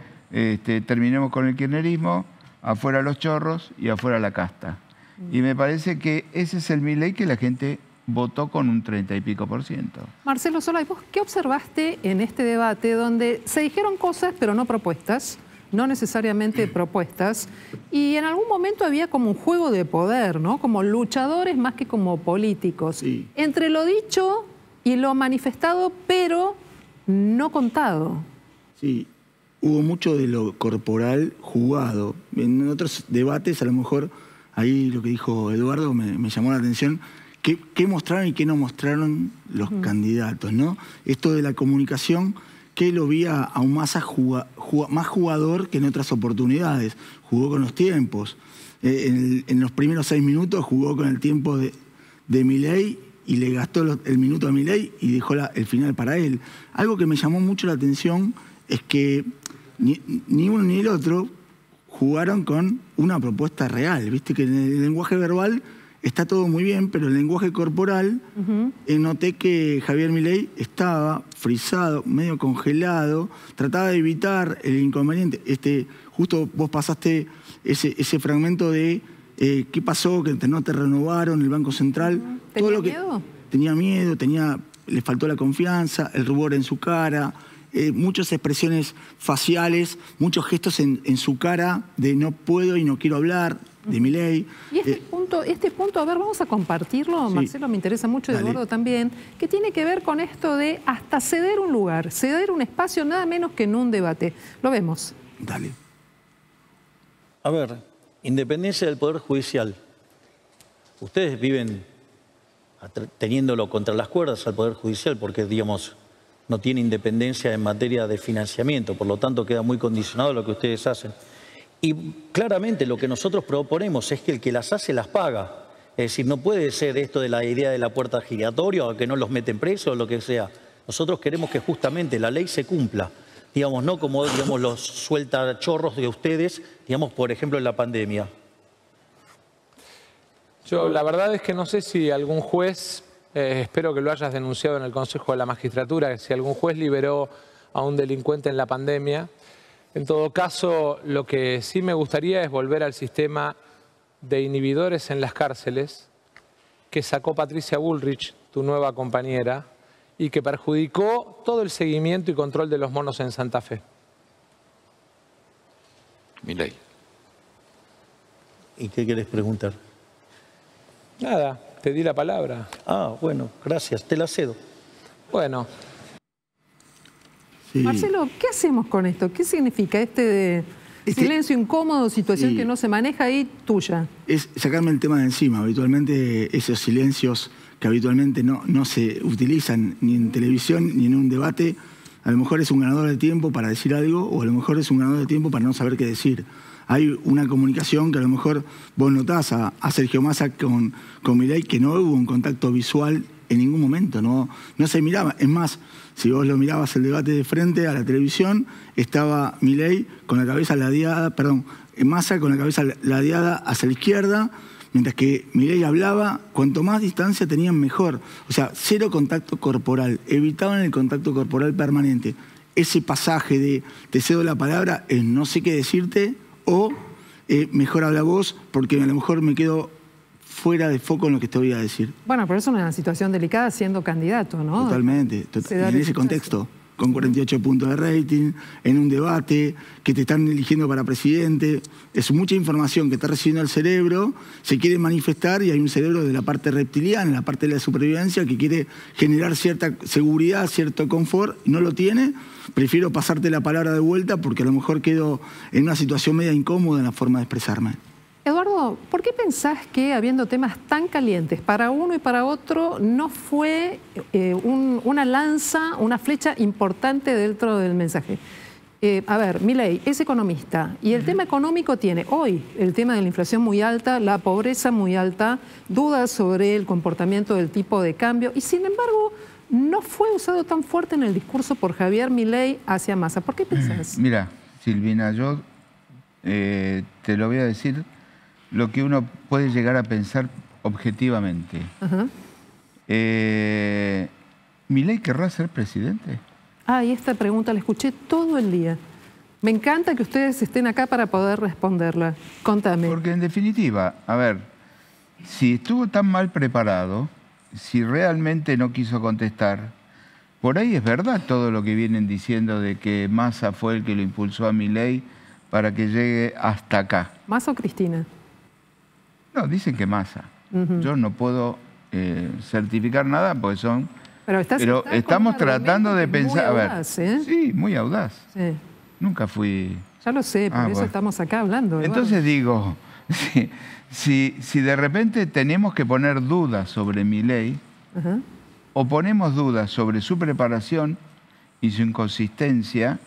terminemos con el kirchnerismo, afuera los chorros y afuera la casta. Y me parece que ese es el Milei que la gente votó con un 30 y pico %. Marcelo Solá, ¿vos qué observaste en este debate donde se dijeron cosas pero no propuestas? No necesariamente propuestas, y en algún momento había como un juego de poder, ¿no? Como luchadores más que como políticos. Sí. Entre lo dicho y lo manifestado, pero no contado. Sí, hubo mucho de lo corporal jugado. En otros debates, a lo mejor, ahí lo que dijo Eduardo me llamó la atención, qué mostraron y qué no mostraron los candidatos, ¿no? Esto de la comunicación, que lo vi a un Massa más jugador que en otras oportunidades. Jugó con los tiempos. En los primeros 6 minutos jugó con el tiempo de Milei y le gastó el minuto a Milei y dejó el final para él. Algo que me llamó mucho la atención es que ni uno ni el otro jugaron con una propuesta real. Viste que en el lenguaje verbal está todo muy bien, pero el lenguaje corporal, noté que Javier Milei estaba frisado, medio congelado, trataba de evitar el inconveniente. Justo vos pasaste ese fragmento de qué pasó, que no te renovaron, el Banco Central. ¿Tenía miedo? Tenía miedo, le faltó la confianza, el rubor en su cara, muchas expresiones faciales, muchos gestos en su cara de no puedo y no quiero hablar, de Milei. Y este punto, a ver, vamos a compartirlo, sí. Marcelo, me interesa mucho, Eduardo también, que tiene que ver con esto de hasta ceder un lugar, ceder un espacio, nada menos que en un debate. Lo vemos. Dale. A ver, independencia del Poder Judicial. Ustedes viven teniéndolo contra las cuerdas al Poder Judicial porque, digamos, no tiene independencia en materia de financiamiento, por lo tanto queda muy condicionado a lo que ustedes hacen. Y claramente lo que nosotros proponemos es que el que las hace las paga. Es decir, no puede ser esto de la idea de la puerta giratoria o que no los meten presos o lo que sea. Nosotros queremos que justamente la ley se cumpla. Digamos, no como los sueltachorros de ustedes, digamos, por ejemplo, en la pandemia. Yo la verdad es que no sé si algún juez, espero que lo hayas denunciado en el Consejo de la Magistratura, que si algún juez liberó a un delincuente en la pandemia. En todo caso, lo que sí me gustaría es volver al sistema de inhibidores en las cárceles que sacó Patricia Bullrich, tu nueva compañera, y que perjudicó todo el seguimiento y control de los monos en Santa Fe. Milei. ¿Y qué querés preguntar? Nada, te di la palabra. Ah, bueno, gracias, te la cedo. Bueno. Sí. Marcelo, ¿qué hacemos con esto? ¿Qué significa silencio incómodo, situación que no se maneja ahí, tuya? Es sacarme el tema de encima. Habitualmente esos silencios que habitualmente no se utilizan ni en televisión ni en un debate, a lo mejor es un ganador de tiempo para decir algo o a lo mejor es un ganador de tiempo para no saber qué decir. Hay una comunicación que a lo mejor vos notás a Sergio Massa con Milei que no hubo un contacto visual en ningún momento, no se miraba. Es más, si vos lo mirabas el debate de frente a la televisión, estaba Milei con la cabeza ladeada, Massa con la cabeza ladeada hacia la izquierda, mientras que Milei hablaba, cuanto más distancia tenían mejor. O sea, cero contacto corporal, evitaban el contacto corporal permanente. Ese pasaje de te cedo la palabra es no sé qué decirte o mejor habla vos porque a lo mejor me quedo fuera de foco en lo que te voy a decir. Bueno, pero es una situación delicada siendo candidato, ¿no? Totalmente. En ese contexto, con 48 puntos de rating, en un debate, que te están eligiendo para presidente, es mucha información que está recibiendo el cerebro, se quiere manifestar y hay un cerebro de la parte reptiliana, la parte de la supervivencia, que quiere generar cierta seguridad, cierto confort, y no lo tiene. Prefiero pasarte la palabra de vuelta porque a lo mejor quedo en una situación media incómoda en la forma de expresarme. Eduardo, ¿por qué pensás que habiendo temas tan calientes para uno y para otro no fue una lanza, una flecha importante dentro del mensaje? A ver, Milei es economista y el tema económico tiene hoy el tema de la inflación muy alta, la pobreza muy alta, dudas sobre el comportamiento del tipo de cambio y sin embargo no fue usado tan fuerte en el discurso por Javier Milei hacia Massa. ¿Por qué pensás? Mira, Silvina, yo te lo voy a decir lo que uno puede llegar a pensar objetivamente. Ajá. ¿Milei querrá ser presidente? Y esta pregunta la escuché todo el día. Me encanta que ustedes estén acá para poder responderla. Contame. Porque en definitiva, a ver, si estuvo tan mal preparado, si realmente no quiso contestar, por ahí es verdad todo lo que vienen diciendo de que Massa fue el que lo impulsó a Milei para que llegue hasta acá. ¿Massa o Cristina? No, dicen que Massa. Yo no puedo certificar nada porque son... Pero estamos tratando de pensar... Muy audaz, ¿eh? Sí, muy audaz. Sí. Nunca fui... Ya lo sé, por eso bueno. estamos acá hablando. Entonces digo, si de repente tenemos que poner dudas sobre Milei, o ponemos dudas sobre su preparación y su inconsistencia,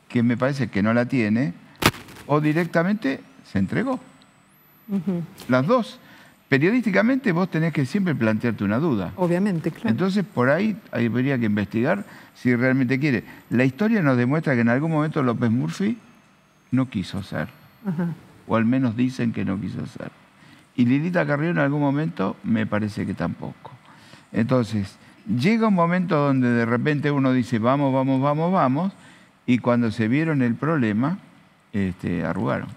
que me parece que no la tiene, o directamente se entregó. Las dos. Periodísticamente vos tenés que siempre plantearte una duda. Obviamente, claro. Entonces por ahí habría que investigar si realmente quiere. La historia nos demuestra que en algún momento López Murphy no quiso ser. O al menos dicen que no quiso ser. Y Lilita Carrió en algún momento me parece que tampoco. Entonces, llega un momento donde de repente uno dice vamos, vamos, vamos, vamos, y cuando se vieron el problema, arrugaron.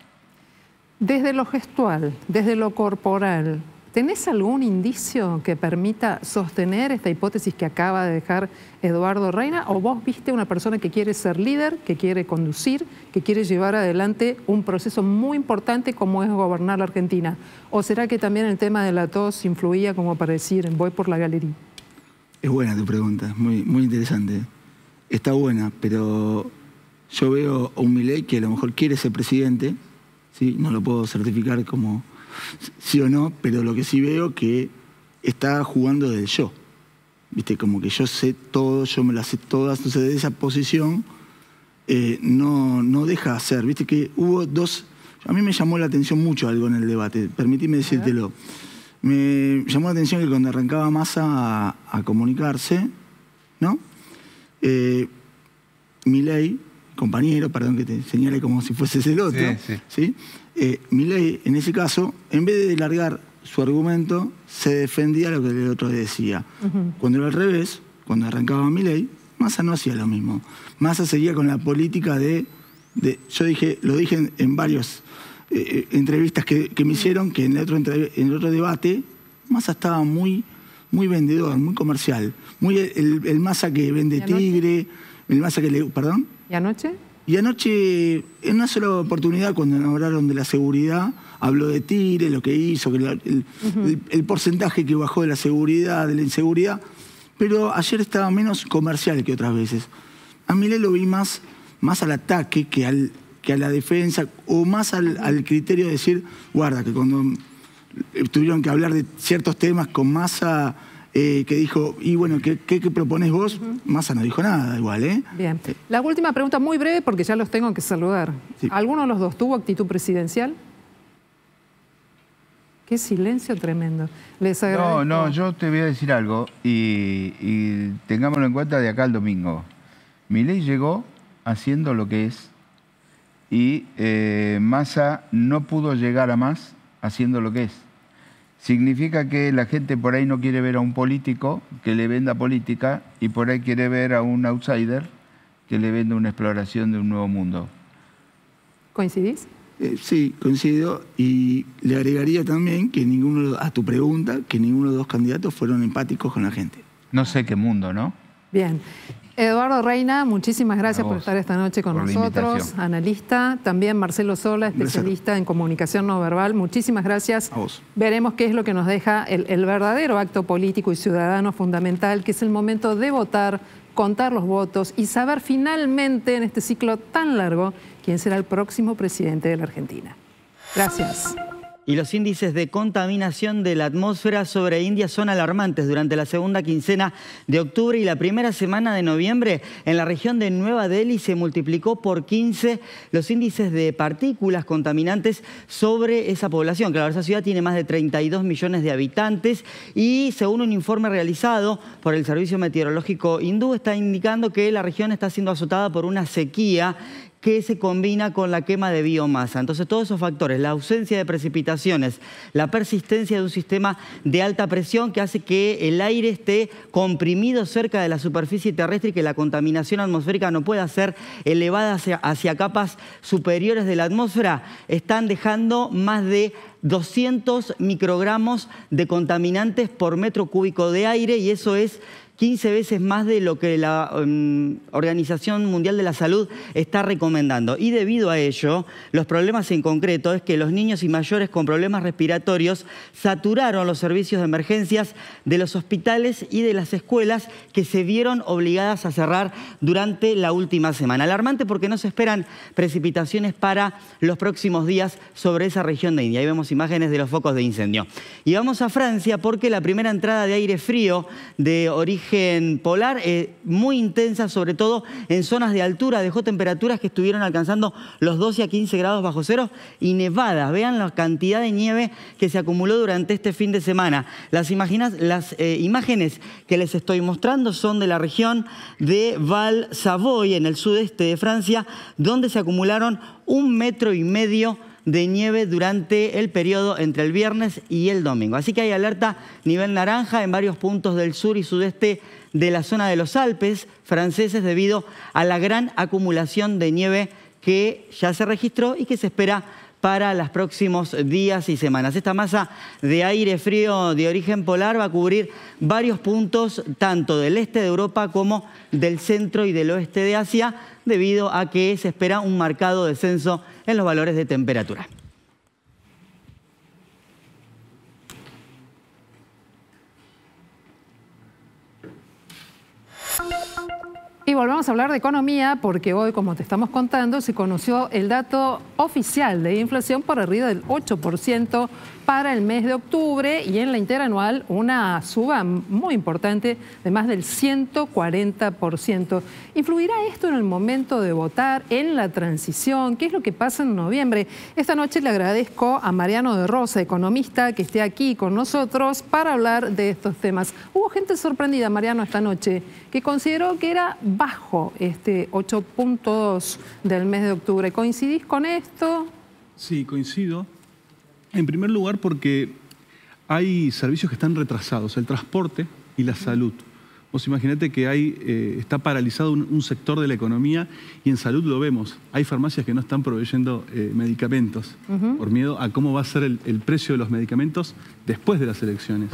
Desde lo gestual, desde lo corporal, ¿tenés algún indicio que permita sostener esta hipótesis que acaba de dejar Eduardo Reina? ¿O vos viste una persona que quiere ser líder, que quiere conducir, que quiere llevar adelante un proceso muy importante como es gobernar la Argentina? ¿O será que también el tema de la tos influía como para decir voy por la galería? Es buena tu pregunta, muy, muy interesante. Está buena, pero yo veo a un Milei que a lo mejor quiere ser presidente. Sí, no lo puedo certificar como sí o no, pero lo que sí veo que está jugando del yo. Viste, como que yo sé todo, yo me las sé todas, entonces de esa posición no deja hacer. Viste que hubo dos... A mí me llamó la atención mucho algo en el debate, permitime decírtelo. Me llamó la atención que cuando arrancaba Massa a comunicarse, ¿no? Milei, compañero, perdón que te señale como si fueses el otro, ¿sí? Milei, en ese caso, en vez de largar su argumento, se defendía lo que el otro decía. Cuando era al revés, cuando arrancaba Milei, Massa no hacía lo mismo. Massa seguía con la política yo lo dije en varias entrevistas que me hicieron, que en el otro debate, Massa estaba muy vendedor, muy comercial. Muy el Massa que vende Tigre, el Massa que le... ¿Perdón? ¿Y anoche? Y anoche, en una sola oportunidad, cuando hablaron de la seguridad, habló de Tigre, lo que hizo, que el porcentaje que bajó de la seguridad, de la inseguridad, pero ayer estaba menos comercial que otras veces. A Milei lo vi más al ataque que a la defensa, o más al criterio de decir, guarda, que cuando tuvieron que hablar de ciertos temas con Massa, que dijo, y bueno, ¿qué proponés vos? Massa no dijo nada igual, ¿eh? Bien. La última pregunta muy breve porque ya los tengo que saludar. Sí. ¿Alguno de los dos tuvo actitud presidencial? Qué silencio tremendo. Les agradezco. No, yo te voy a decir algo y tengámoslo en cuenta de acá al domingo. Milei llegó haciendo lo que es y Massa no pudo llegar a más haciendo lo que es. Significa que la gente por ahí no quiere ver a un político que le venda política y por ahí quiere ver a un outsider que le venda una exploración de un nuevo mundo. ¿Coincidís? Sí, coincido. Y le agregaría también que a tu pregunta, que ninguno de los dos candidatos fueron empáticos con la gente. No sé qué mundo, ¿no? Bien. Eduardo Reina, muchísimas gracias por estar esta noche con nosotros, analista. También Marcelo Sola, especialista en comunicación no verbal. Muchísimas gracias. A vos. Veremos qué es lo que nos deja el verdadero acto político y ciudadano fundamental, que es el momento de votar, contar los votos y saber finalmente en este ciclo tan largo quién será el próximo presidente de la Argentina. Gracias. Y los índices de contaminación de la atmósfera sobre India son alarmantes. Durante la segunda quincena de octubre y la primera semana de noviembre, en la región de Nueva Delhi se multiplicó por 15 los índices de partículas contaminantes sobre esa población. Claro, esa ciudad tiene más de 32 millones de habitantes y según un informe realizado por el Servicio Meteorológico hindú, está indicando que la región está siendo azotada por una sequía que se combina con la quema de biomasa. Entonces, todos esos factores, la ausencia de precipitaciones, la persistencia de un sistema de alta presión que hace que el aire esté comprimido cerca de la superficie terrestre y que la contaminación atmosférica no pueda ser elevada hacia capas superiores de la atmósfera, están dejando más de 200 microgramos de contaminantes por metro cúbico de aire, y eso es 15 veces más de lo que la Organización Mundial de la Salud está recomendando. Y debido a ello, los problemas en concreto es que los niños y mayores con problemas respiratorios saturaron los servicios de emergencias de los hospitales y de las escuelas, que se vieron obligadas a cerrar durante la última semana. Alarmante porque no se esperan precipitaciones para los próximos días sobre esa región de India. Ahí vemos imágenes de los focos de incendio. Y vamos a Francia porque la primera entrada de aire frío de origen polar, muy intensa, sobre todo en zonas de altura, dejó temperaturas que estuvieron alcanzando los 12 a 15 grados bajo cero y nevadas. Vean la cantidad de nieve que se acumuló durante este fin de semana. Las imágenes que les estoy mostrando son de la región de Val-Savoy, en el sudeste de Francia, donde se acumularon 1,5 metros de nieve durante el periodo entre el viernes y el domingo. Así que hay alerta nivel naranja en varios puntos del sur y sudeste de la zona de los Alpes franceses debido a la gran acumulación de nieve que ya se registró y que se espera para los próximos días y semanas. Esta masa de aire frío de origen polar va a cubrir varios puntos tanto del este de Europa como del centro y del oeste de Asia, debido a que se espera un marcado descenso en los valores de temperatura. Y volvemos a hablar de economía porque hoy, como te estamos contando, se conoció el dato oficial de inflación por arriba del 8% para el mes de octubre y en la interanual una suba muy importante de más del 140%. ¿Influirá esto en el momento de votar, en la transición? ¿Qué es lo que pasa en noviembre? Esta noche le agradezco a Mariano de Rosa, economista, que esté aquí con nosotros para hablar de estos temas. Hubo gente sorprendida, Mariano, esta noche, que consideró que era bajo este 8.2 del mes de octubre. ¿Coincidís con esto? Sí, coincido. En primer lugar porque hay servicios que están retrasados, el transporte y la salud. Vos imaginate que está paralizado un sector de la economía y en salud lo vemos. Hay farmacias que no están proveyendo medicamentos por miedo a cómo va a ser el precio de los medicamentos después de las elecciones.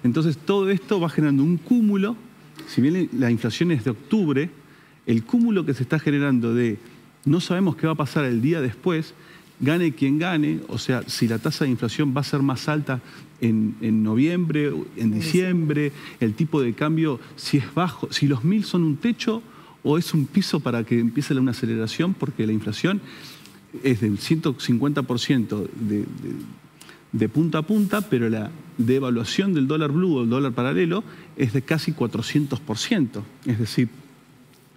Entonces todo esto va generando un cúmulo. Si bien la inflación es de octubre, el cúmulo que se está generando de no sabemos qué va a pasar el día después, gane quien gane, o sea, si la tasa de inflación va a ser más alta en noviembre, en diciembre, el tipo de cambio, si es bajo, si los 1.000 son un techo o es un piso para que empiece una aceleración, porque la inflación es del 150% de punta a punta, pero la devaluación del dólar blue o el dólar paralelo es de casi 400%. Es decir,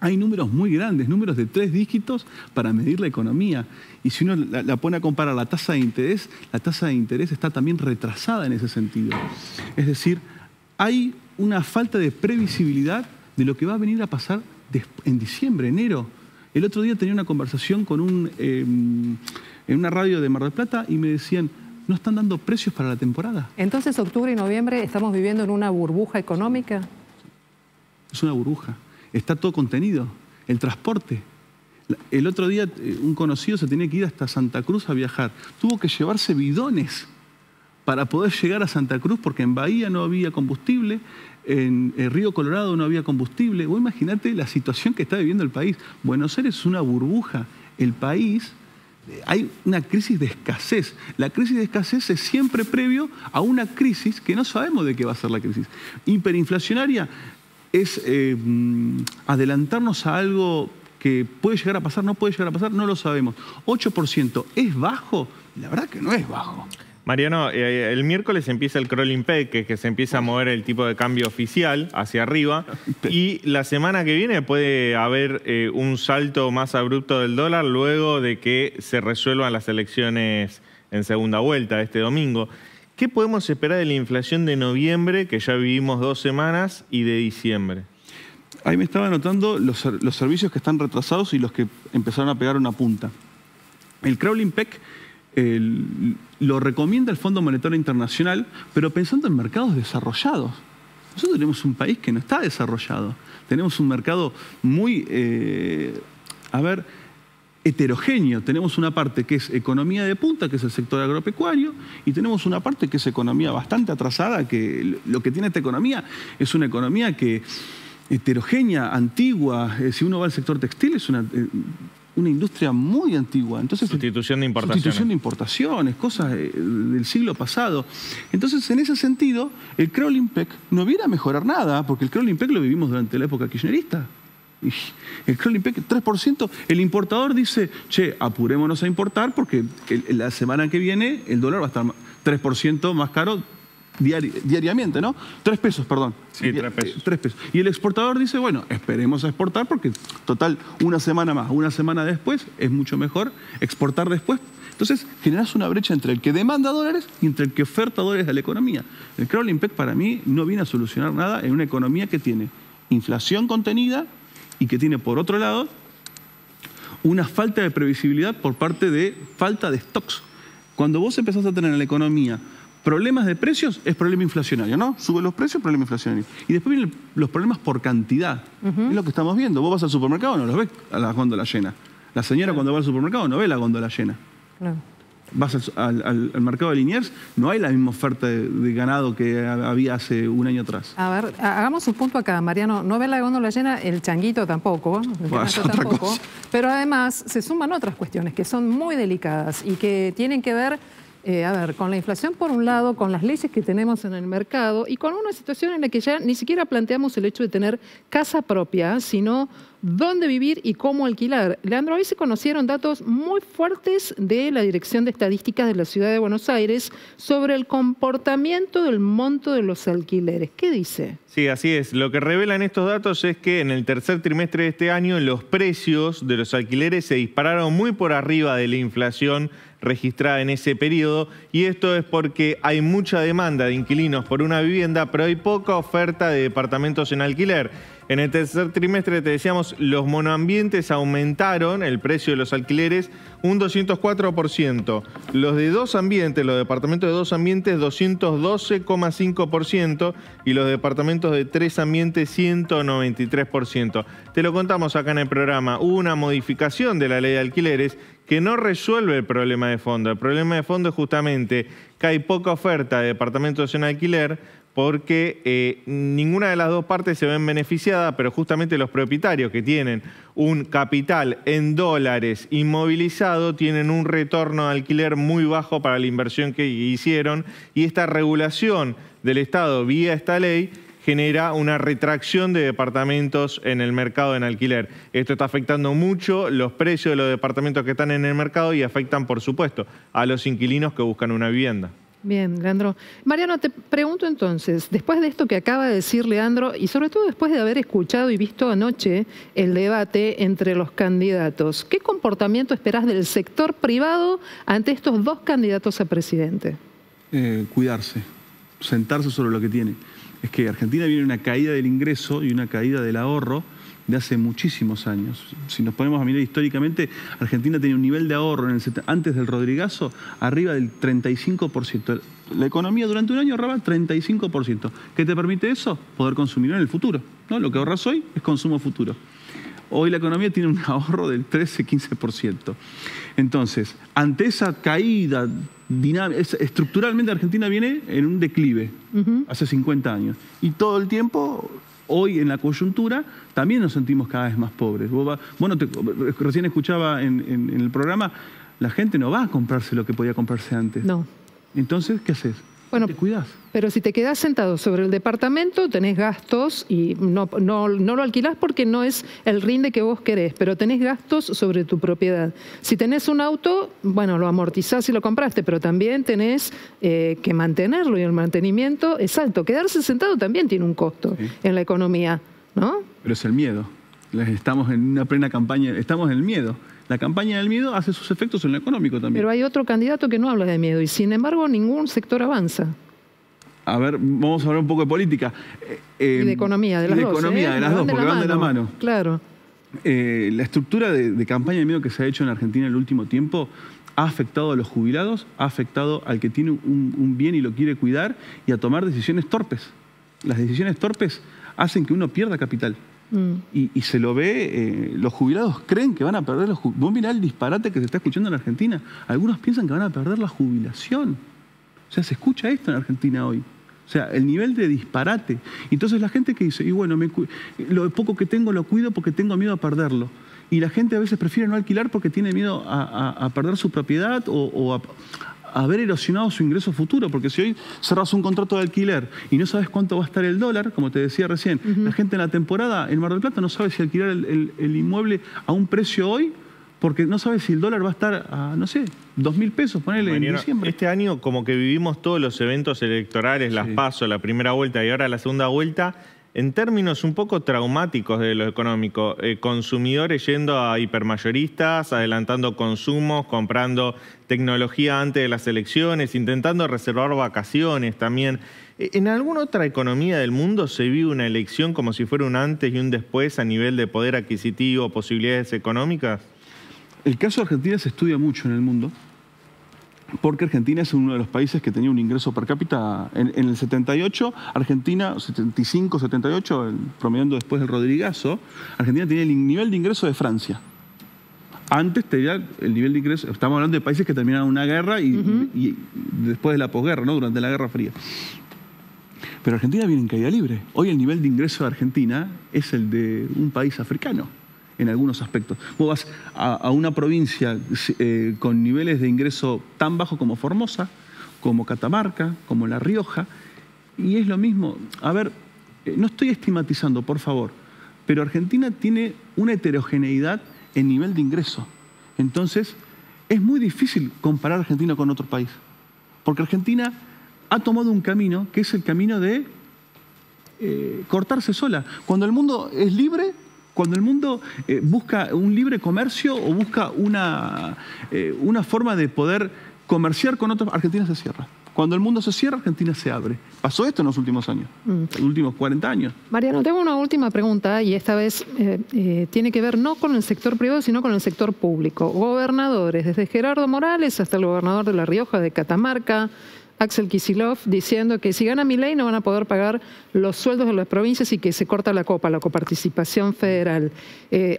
hay números muy grandes, números de 3 dígitos para medir la economía. Y si uno la pone a comparar la tasa de interés está también retrasada en ese sentido. Es decir, hay una falta de previsibilidad de lo que va a venir a pasar en diciembre, enero. El otro día tenía una conversación con en una radio de Mar del Plata y me decían, no están dando precios para la temporada. Entonces, octubre y noviembre, ¿estamos viviendo en una burbuja económica? Es una burbuja. Está todo contenido. El transporte. El otro día un conocido se tenía que ir hasta Santa Cruz a viajar. Tuvo que llevarse bidones para poder llegar a Santa Cruz porque en Bahía no había combustible, en el Río Colorado no había combustible. Vos imaginate la situación que está viviendo el país. Buenos Aires es una burbuja. El país, hay una crisis de escasez. La crisis de escasez es siempre previo a una crisis que no sabemos de qué va a ser la crisis. Hiperinflacionaria es adelantarnos a algo que puede llegar a pasar, no puede llegar a pasar, no lo sabemos. 8%, ¿es bajo? La verdad que no es bajo. Mariano, el miércoles empieza el crawling peg, que se empieza a mover el tipo de cambio oficial hacia arriba, y la semana que viene puede haber un salto más abrupto del dólar luego de que se resuelvan las elecciones en segunda vuelta este domingo. ¿Qué podemos esperar de la inflación de noviembre, que ya vivimos 2 semanas, y de diciembre? Ahí me estaba anotando los servicios que están retrasados y los que empezaron a pegar una punta. El crawling peg lo recomienda el Fondo Monetario Internacional, pero pensando en mercados desarrollados. Nosotros tenemos un país que no está desarrollado. Tenemos un mercado muy, heterogéneo. Tenemos una parte que es economía de punta, que es el sector agropecuario, y tenemos una parte que es economía bastante atrasada, que lo que tiene esta economía es una economía que heterogénea, antigua. Si uno va al sector textil, es una industria muy antigua. Entonces, sustitución de importaciones. Sustitución de importaciones, cosas del siglo pasado. Entonces, en ese sentido, el crawling peg no viene a mejorar nada, porque el crawling peg lo vivimos durante la época kirchnerista. Y el crawling peg, 3%, el importador dice, che, apurémonos a importar porque la semana que viene el dólar va a estar 3% más caro diariamente, ¿no? 3 pesos, perdón. Sí, 3 pesos. 3 pesos. Y el exportador dice, bueno, esperemos a exportar porque, total, una semana más, una semana después, es mucho mejor exportar después. Entonces, generas una brecha entre el que demanda dólares y entre el que oferta dólares a la economía. El crawling peg, para mí, no viene a solucionar nada en una economía que tiene inflación contenida y que tiene, por otro lado, una falta de previsibilidad por parte de falta de stocks. Cuando vos empezás a tener en la economía problemas de precios, es problema inflacionario, ¿no? Suben los precios, problema inflacionario. Y después vienen los problemas por cantidad. Es lo que estamos viendo. Vos vas al supermercado, no los ves a la góndola llena. La señora cuando va al supermercado no ve la góndola llena. Vas al mercado de Liniers, no hay la misma oferta de ganado que había hace un año atrás. A ver, hagamos un punto acá, Mariano. No ve la góndola llena, el changuito tampoco, tampoco. Pero además se suman otras cuestiones que son muy delicadas y que tienen que ver, con la inflación por un lado, con las leyes que tenemos en el mercado y con una situación en la que ya ni siquiera planteamos el hecho de tener casa propia, sino dónde vivir y cómo alquilar. Leandro, hoy se conocieron datos muy fuertes de la Dirección de Estadísticas de la Ciudad de Buenos Aires sobre el comportamiento del monto de los alquileres. ¿Qué dice? Sí, así es. Lo que revelan estos datos es que en el tercer trimestre de este año los precios de los alquileres se dispararon muy por arriba de la inflación registrada en ese periodo, y esto es porque hay mucha demanda de inquilinos por una vivienda, pero hay poca oferta de departamentos en alquiler. En el tercer trimestre, te decíamos, los monoambientes aumentaron el precio de los alquileres un 204%. Los de 2 ambientes, los departamentos de 2 ambientes, 212,5%. Y los departamentos de 3 ambientes, 193%. Te lo contamos acá en el programa. Hubo una modificación de la ley de alquileres que no resuelve el problema de fondo. El problema de fondo es justamente que hay poca oferta de departamentos en alquiler, porque ninguna de las dos partes se ven beneficiadas, pero justamente los propietarios que tienen un capital en dólares inmovilizado tienen un retorno de alquiler muy bajo para la inversión que hicieron, y esta regulación del Estado vía esta ley genera una retracción de departamentos en el mercado en alquiler. Esto está afectando mucho los precios de los departamentos que están en el mercado y afectan, por supuesto, a los inquilinos que buscan una vivienda. Bien, Leandro. Mariano, te pregunto entonces, después de esto que acaba de decir Leandro, y sobre todo después de haber escuchado y visto anoche el debate entre los candidatos, ¿qué comportamiento esperás del sector privado ante estos dos candidatos a presidente? Cuidarse, sentarse sobre lo que tiene. Es que Argentina viene una caída del ingreso y una caída del ahorro de hace muchísimos años. Si nos ponemos a mirar históricamente, Argentina tenía un nivel de ahorro antes del Rodrigazo arriba del 35%. La economía durante un año ahorraba 35%. ¿Qué te permite eso? Poder consumir en el futuro, ¿no? Lo que ahorras hoy es consumo futuro. Hoy la economía tiene un ahorro del 13-15%. Entonces, ante esa caída estructuralmente Argentina viene en un declive hace 50 años. Y todo el tiempo, hoy en la coyuntura, también nos sentimos cada vez más pobres. Recién escuchaba en el programa, la gente no va a comprarse lo que podía comprarse antes. No. Entonces, ¿qué haces? Bueno, te cuidás. Pero si te quedás sentado sobre el departamento, tenés gastos y no lo alquilás porque no es el rinde que vos querés, pero tenés gastos sobre tu propiedad. Si tenés un auto, bueno, lo amortizás y lo compraste, pero también tenés que mantenerlo y el mantenimiento es alto. Quedarse sentado también tiene un costo en la economía, ¿no? Pero es el miedo. Estamos en una plena campaña, estamos en el miedo. La campaña del miedo hace sus efectos en lo económico también. Pero hay otro candidato que no habla de miedo y sin embargo ningún sector avanza. A ver, vamos a hablar un poco de política. Y de economía, de las dos. De economía, de las dos, porque van de la mano. Claro. La estructura de campaña de miedo que se ha hecho en Argentina en el último tiempo ha afectado a los jubilados, ha afectado al que tiene un bien y lo quiere cuidar y a tomar decisiones torpes. Las decisiones torpes hacen que uno pierda capital. Y se lo ve, los jubilados creen que van a perder vos mirá el disparate que se está escuchando en Argentina. Algunos piensan que van a perder la jubilación. O sea, se escucha esto en Argentina hoy. O sea, el nivel de disparate. Entonces la gente que dice, y bueno, lo poco que tengo lo cuido porque tengo miedo a perderlo. Y la gente a veces prefiere no alquilar porque tiene miedo a perder su propiedad o a haber erosionado su ingreso futuro. Porque si hoy cerras un contrato de alquiler y no sabes cuánto va a estar el dólar, como te decía recién, la gente en la temporada en Mar del Plata no sabe si alquilar el inmueble a un precio hoy porque no sabe si el dólar va a estar a, no sé, 2.000 pesos, ponele en diciembre. Este año como que vivimos todos los eventos electorales, las PASO, la primera vuelta y ahora la segunda vuelta, en términos un poco traumáticos de lo económico. Consumidores yendo a hipermayoristas, adelantando consumos, comprando tecnología antes de las elecciones, intentando reservar vacaciones también. ¿En alguna otra economía del mundo se vive una elección como si fuera un antes y un después a nivel de poder adquisitivo, posibilidades económicas? El caso de Argentina se estudia mucho en el mundo, porque Argentina es uno de los países que tenía un ingreso per cápita. En el 78, Argentina, 75, 78, promediando después del Rodrigazo, Argentina tenía el nivel de ingreso de Francia. Antes tenía el nivel de ingreso, estamos hablando de países que terminaron una guerra y después de la posguerra, ¿no? Durante la Guerra Fría. Pero Argentina viene en caída libre. Hoy el nivel de ingreso de Argentina es el de un país africano, en algunos aspectos. Vos vas a una provincia con niveles de ingreso tan bajos como Formosa, como Catamarca, como La Rioja, y es lo mismo. A ver, no estoy estigmatizando, por favor, pero Argentina tiene una heterogeneidad en nivel de ingreso. Entonces, es muy difícil comparar Argentina con otro país, porque Argentina ha tomado un camino que es el camino de cortarse sola. Cuando el mundo es libre, cuando el mundo busca un libre comercio o busca una forma de poder comerciar con otros, Argentina se cierra. Cuando el mundo se cierra, Argentina se abre. Pasó esto en los últimos años, los últimos 40 años. Mariano, te hago una última pregunta y esta vez tiene que ver no con el sector privado, sino con el sector público. Gobernadores, desde Gerardo Morales hasta el gobernador de La Rioja, de Catamarca, Axel Kicillof, diciendo que si gana Milei no van a poder pagar los sueldos de las provincias y que se corta la coparticipación federal.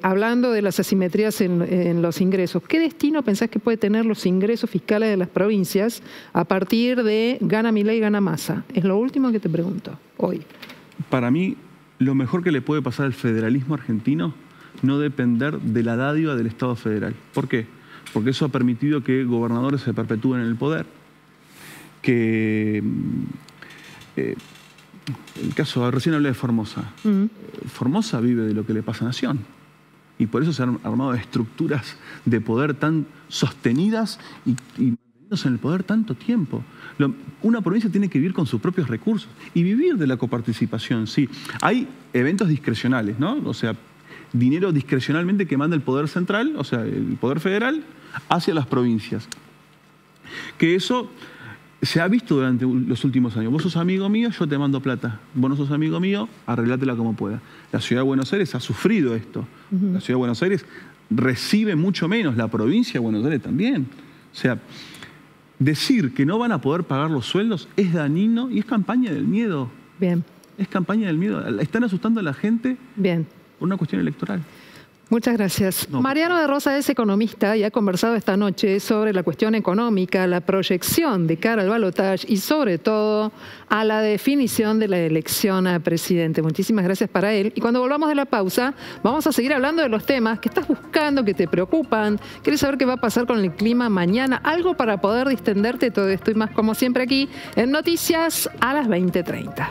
Hablando de las asimetrías en los ingresos, ¿qué destino pensás que puede tener los ingresos fiscales de las provincias a partir de gana Milei, gana Massa? Es lo último que te pregunto hoy. Para mí, lo mejor que le puede pasar al federalismo argentino no depender de la dádiva del Estado federal. ¿Por qué? Porque eso ha permitido que gobernadores se perpetúen en el poder, que el caso, recién hablé de Formosa. Formosa vive de lo que le pasa a Nación. Y por eso se han armado estructuras de poder tan sostenidas y mantenidos en el poder tanto tiempo. Una provincia tiene que vivir con sus propios recursos y vivir de la coparticipación, sí. Hay eventos discrecionales, ¿no? O sea, dinero discrecionalmente que manda el poder central, o sea, el poder federal, hacia las provincias. Que eso se ha visto durante los últimos años. Vos sos amigo mío, yo te mando plata. Vos no sos amigo mío, arreglátela como pueda. La Ciudad de Buenos Aires ha sufrido esto. La Ciudad de Buenos Aires recibe mucho menos, la provincia de Buenos Aires también. O sea, decir que no van a poder pagar los sueldos es dañino y es campaña del miedo. Bien. Es campaña del miedo. Están asustando a la gente por una cuestión electoral. Muchas gracias. Mariano de Rosa es economista y ha conversado esta noche sobre la cuestión económica, la proyección de cara al balotaje y sobre todo a la definición de la elección a presidente. Muchísimas gracias para él. Y cuando volvamos de la pausa, vamos a seguir hablando de los temas que estás buscando, que te preocupan. ¿Quieres saber qué va a pasar con el clima mañana? Algo para poder distenderte todo esto y más, como siempre, aquí en Noticias a las 20:30.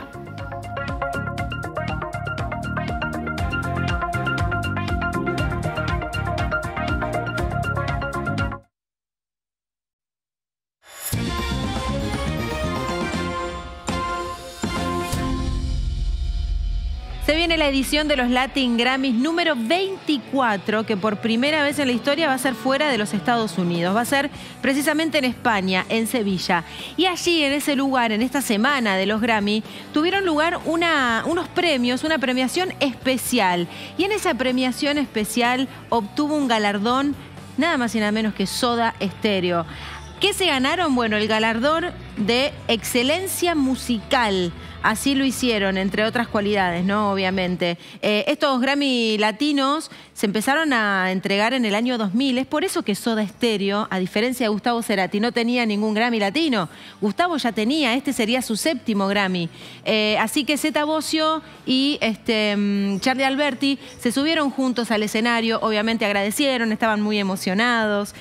Se viene la edición de los Latin Grammys número 24, que por primera vez en la historia va a ser fuera de los Estados Unidos. Va a ser precisamente en España, en Sevilla. Y allí, en ese lugar, en esta semana de los Grammy, tuvieron lugar unos premios, una premiación especial. Y en esa premiación especial obtuvo un galardón nada más y nada menos que Soda Stereo. ¿Qué se ganaron? Bueno, el galardón de excelencia musical. Así lo hicieron, entre otras cualidades, ¿no? Obviamente. Estos Grammy latinos se empezaron a entregar en el año 2000. Es por eso que Soda Stereo, a diferencia de Gustavo Cerati, no tenía ningún Grammy latino. Gustavo ya tenía, este sería su 7º Grammy. Así que Zeta Bosio y Charlie Alberti se subieron juntos al escenario. Obviamente agradecieron, estaban muy emocionados,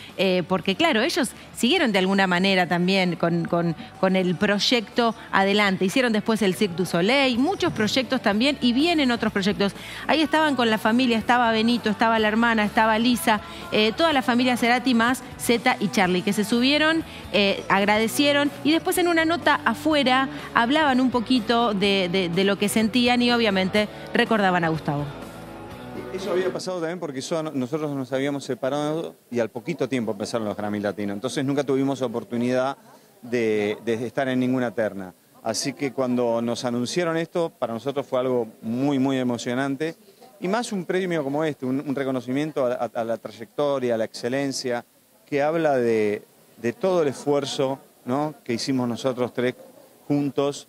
porque claro, ellos siguieron de alguna manera también con el proyecto adelante. Hicieron después el Cirque du Soleil, muchos proyectos también, y vienen otros proyectos. Ahí estaban con la familia, estaba Benito, estaba la hermana, estaba Lisa, toda la familia Cerati más Zeta y Charlie, que se subieron, agradecieron, y después en una nota afuera hablaban un poquito de lo que sentían y obviamente recordaban a Gustavo. Eso había pasado también porque nosotros nos habíamos separado y al poquito tiempo empezaron los Grammy Latinos. Entonces nunca tuvimos oportunidad de estar en ninguna terna. Así que cuando nos anunciaron esto, para nosotros fue algo muy, muy emocionante. Y más un premio como este, un reconocimiento a la trayectoria, a la excelencia, que habla de todo el esfuerzo, ¿no?, que hicimos nosotros tres juntos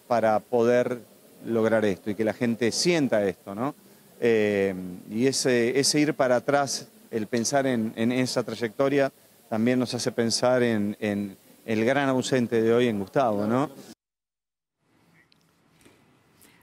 para poder lograr esto y que la gente sienta esto, ¿no? Y ese ir para atrás, el pensar en esa trayectoria, también nos hace pensar en el gran ausente de hoy, en Gustavo, ¿no?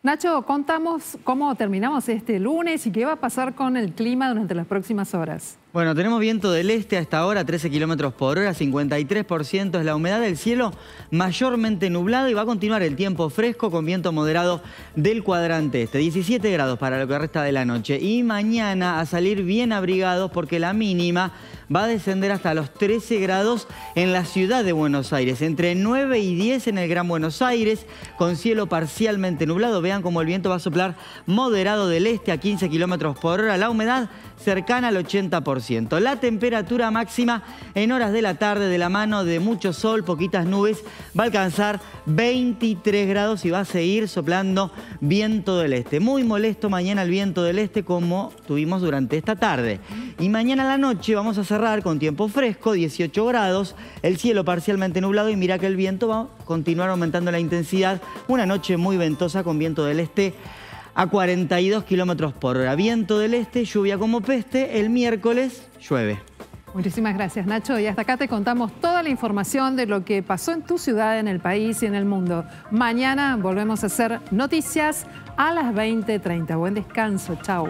Nacho, contamos cómo terminamos este lunes y qué va a pasar con el clima durante las próximas horas. Bueno, tenemos viento del este a esta hora, 13 kilómetros por hora, 53% es la humedad del cielo, mayormente nublado, y va a continuar el tiempo fresco con viento moderado del cuadrante este. 17 grados para lo que resta de la noche. Y mañana a salir bien abrigados porque la mínima va a descender hasta los 13 grados en la ciudad de Buenos Aires. Entre 9 y 10 en el Gran Buenos Aires, con cielo parcialmente nublado. Vean cómo el viento va a soplar moderado del este a 15 kilómetros por hora. La humedad cercana al 80%. La temperatura máxima en horas de la tarde, de la mano de mucho sol, poquitas nubes, va a alcanzar 23 grados y va a seguir soplando viento del este. Muy molesto mañana el viento del este, como tuvimos durante esta tarde. Y mañana a la noche vamos a cerrar con tiempo fresco, 18 grados, el cielo parcialmente nublado, y mira que el viento va a continuar aumentando la intensidad. Una noche muy ventosa con viento del este a 42 kilómetros por hora. Viento del este, lluvia como peste. El miércoles llueve. Muchísimas gracias, Nacho. Y hasta acá te contamos toda la información de lo que pasó en tu ciudad, en el país y en el mundo. Mañana volvemos a hacer Noticias a las 20:30. Buen descanso. Chau.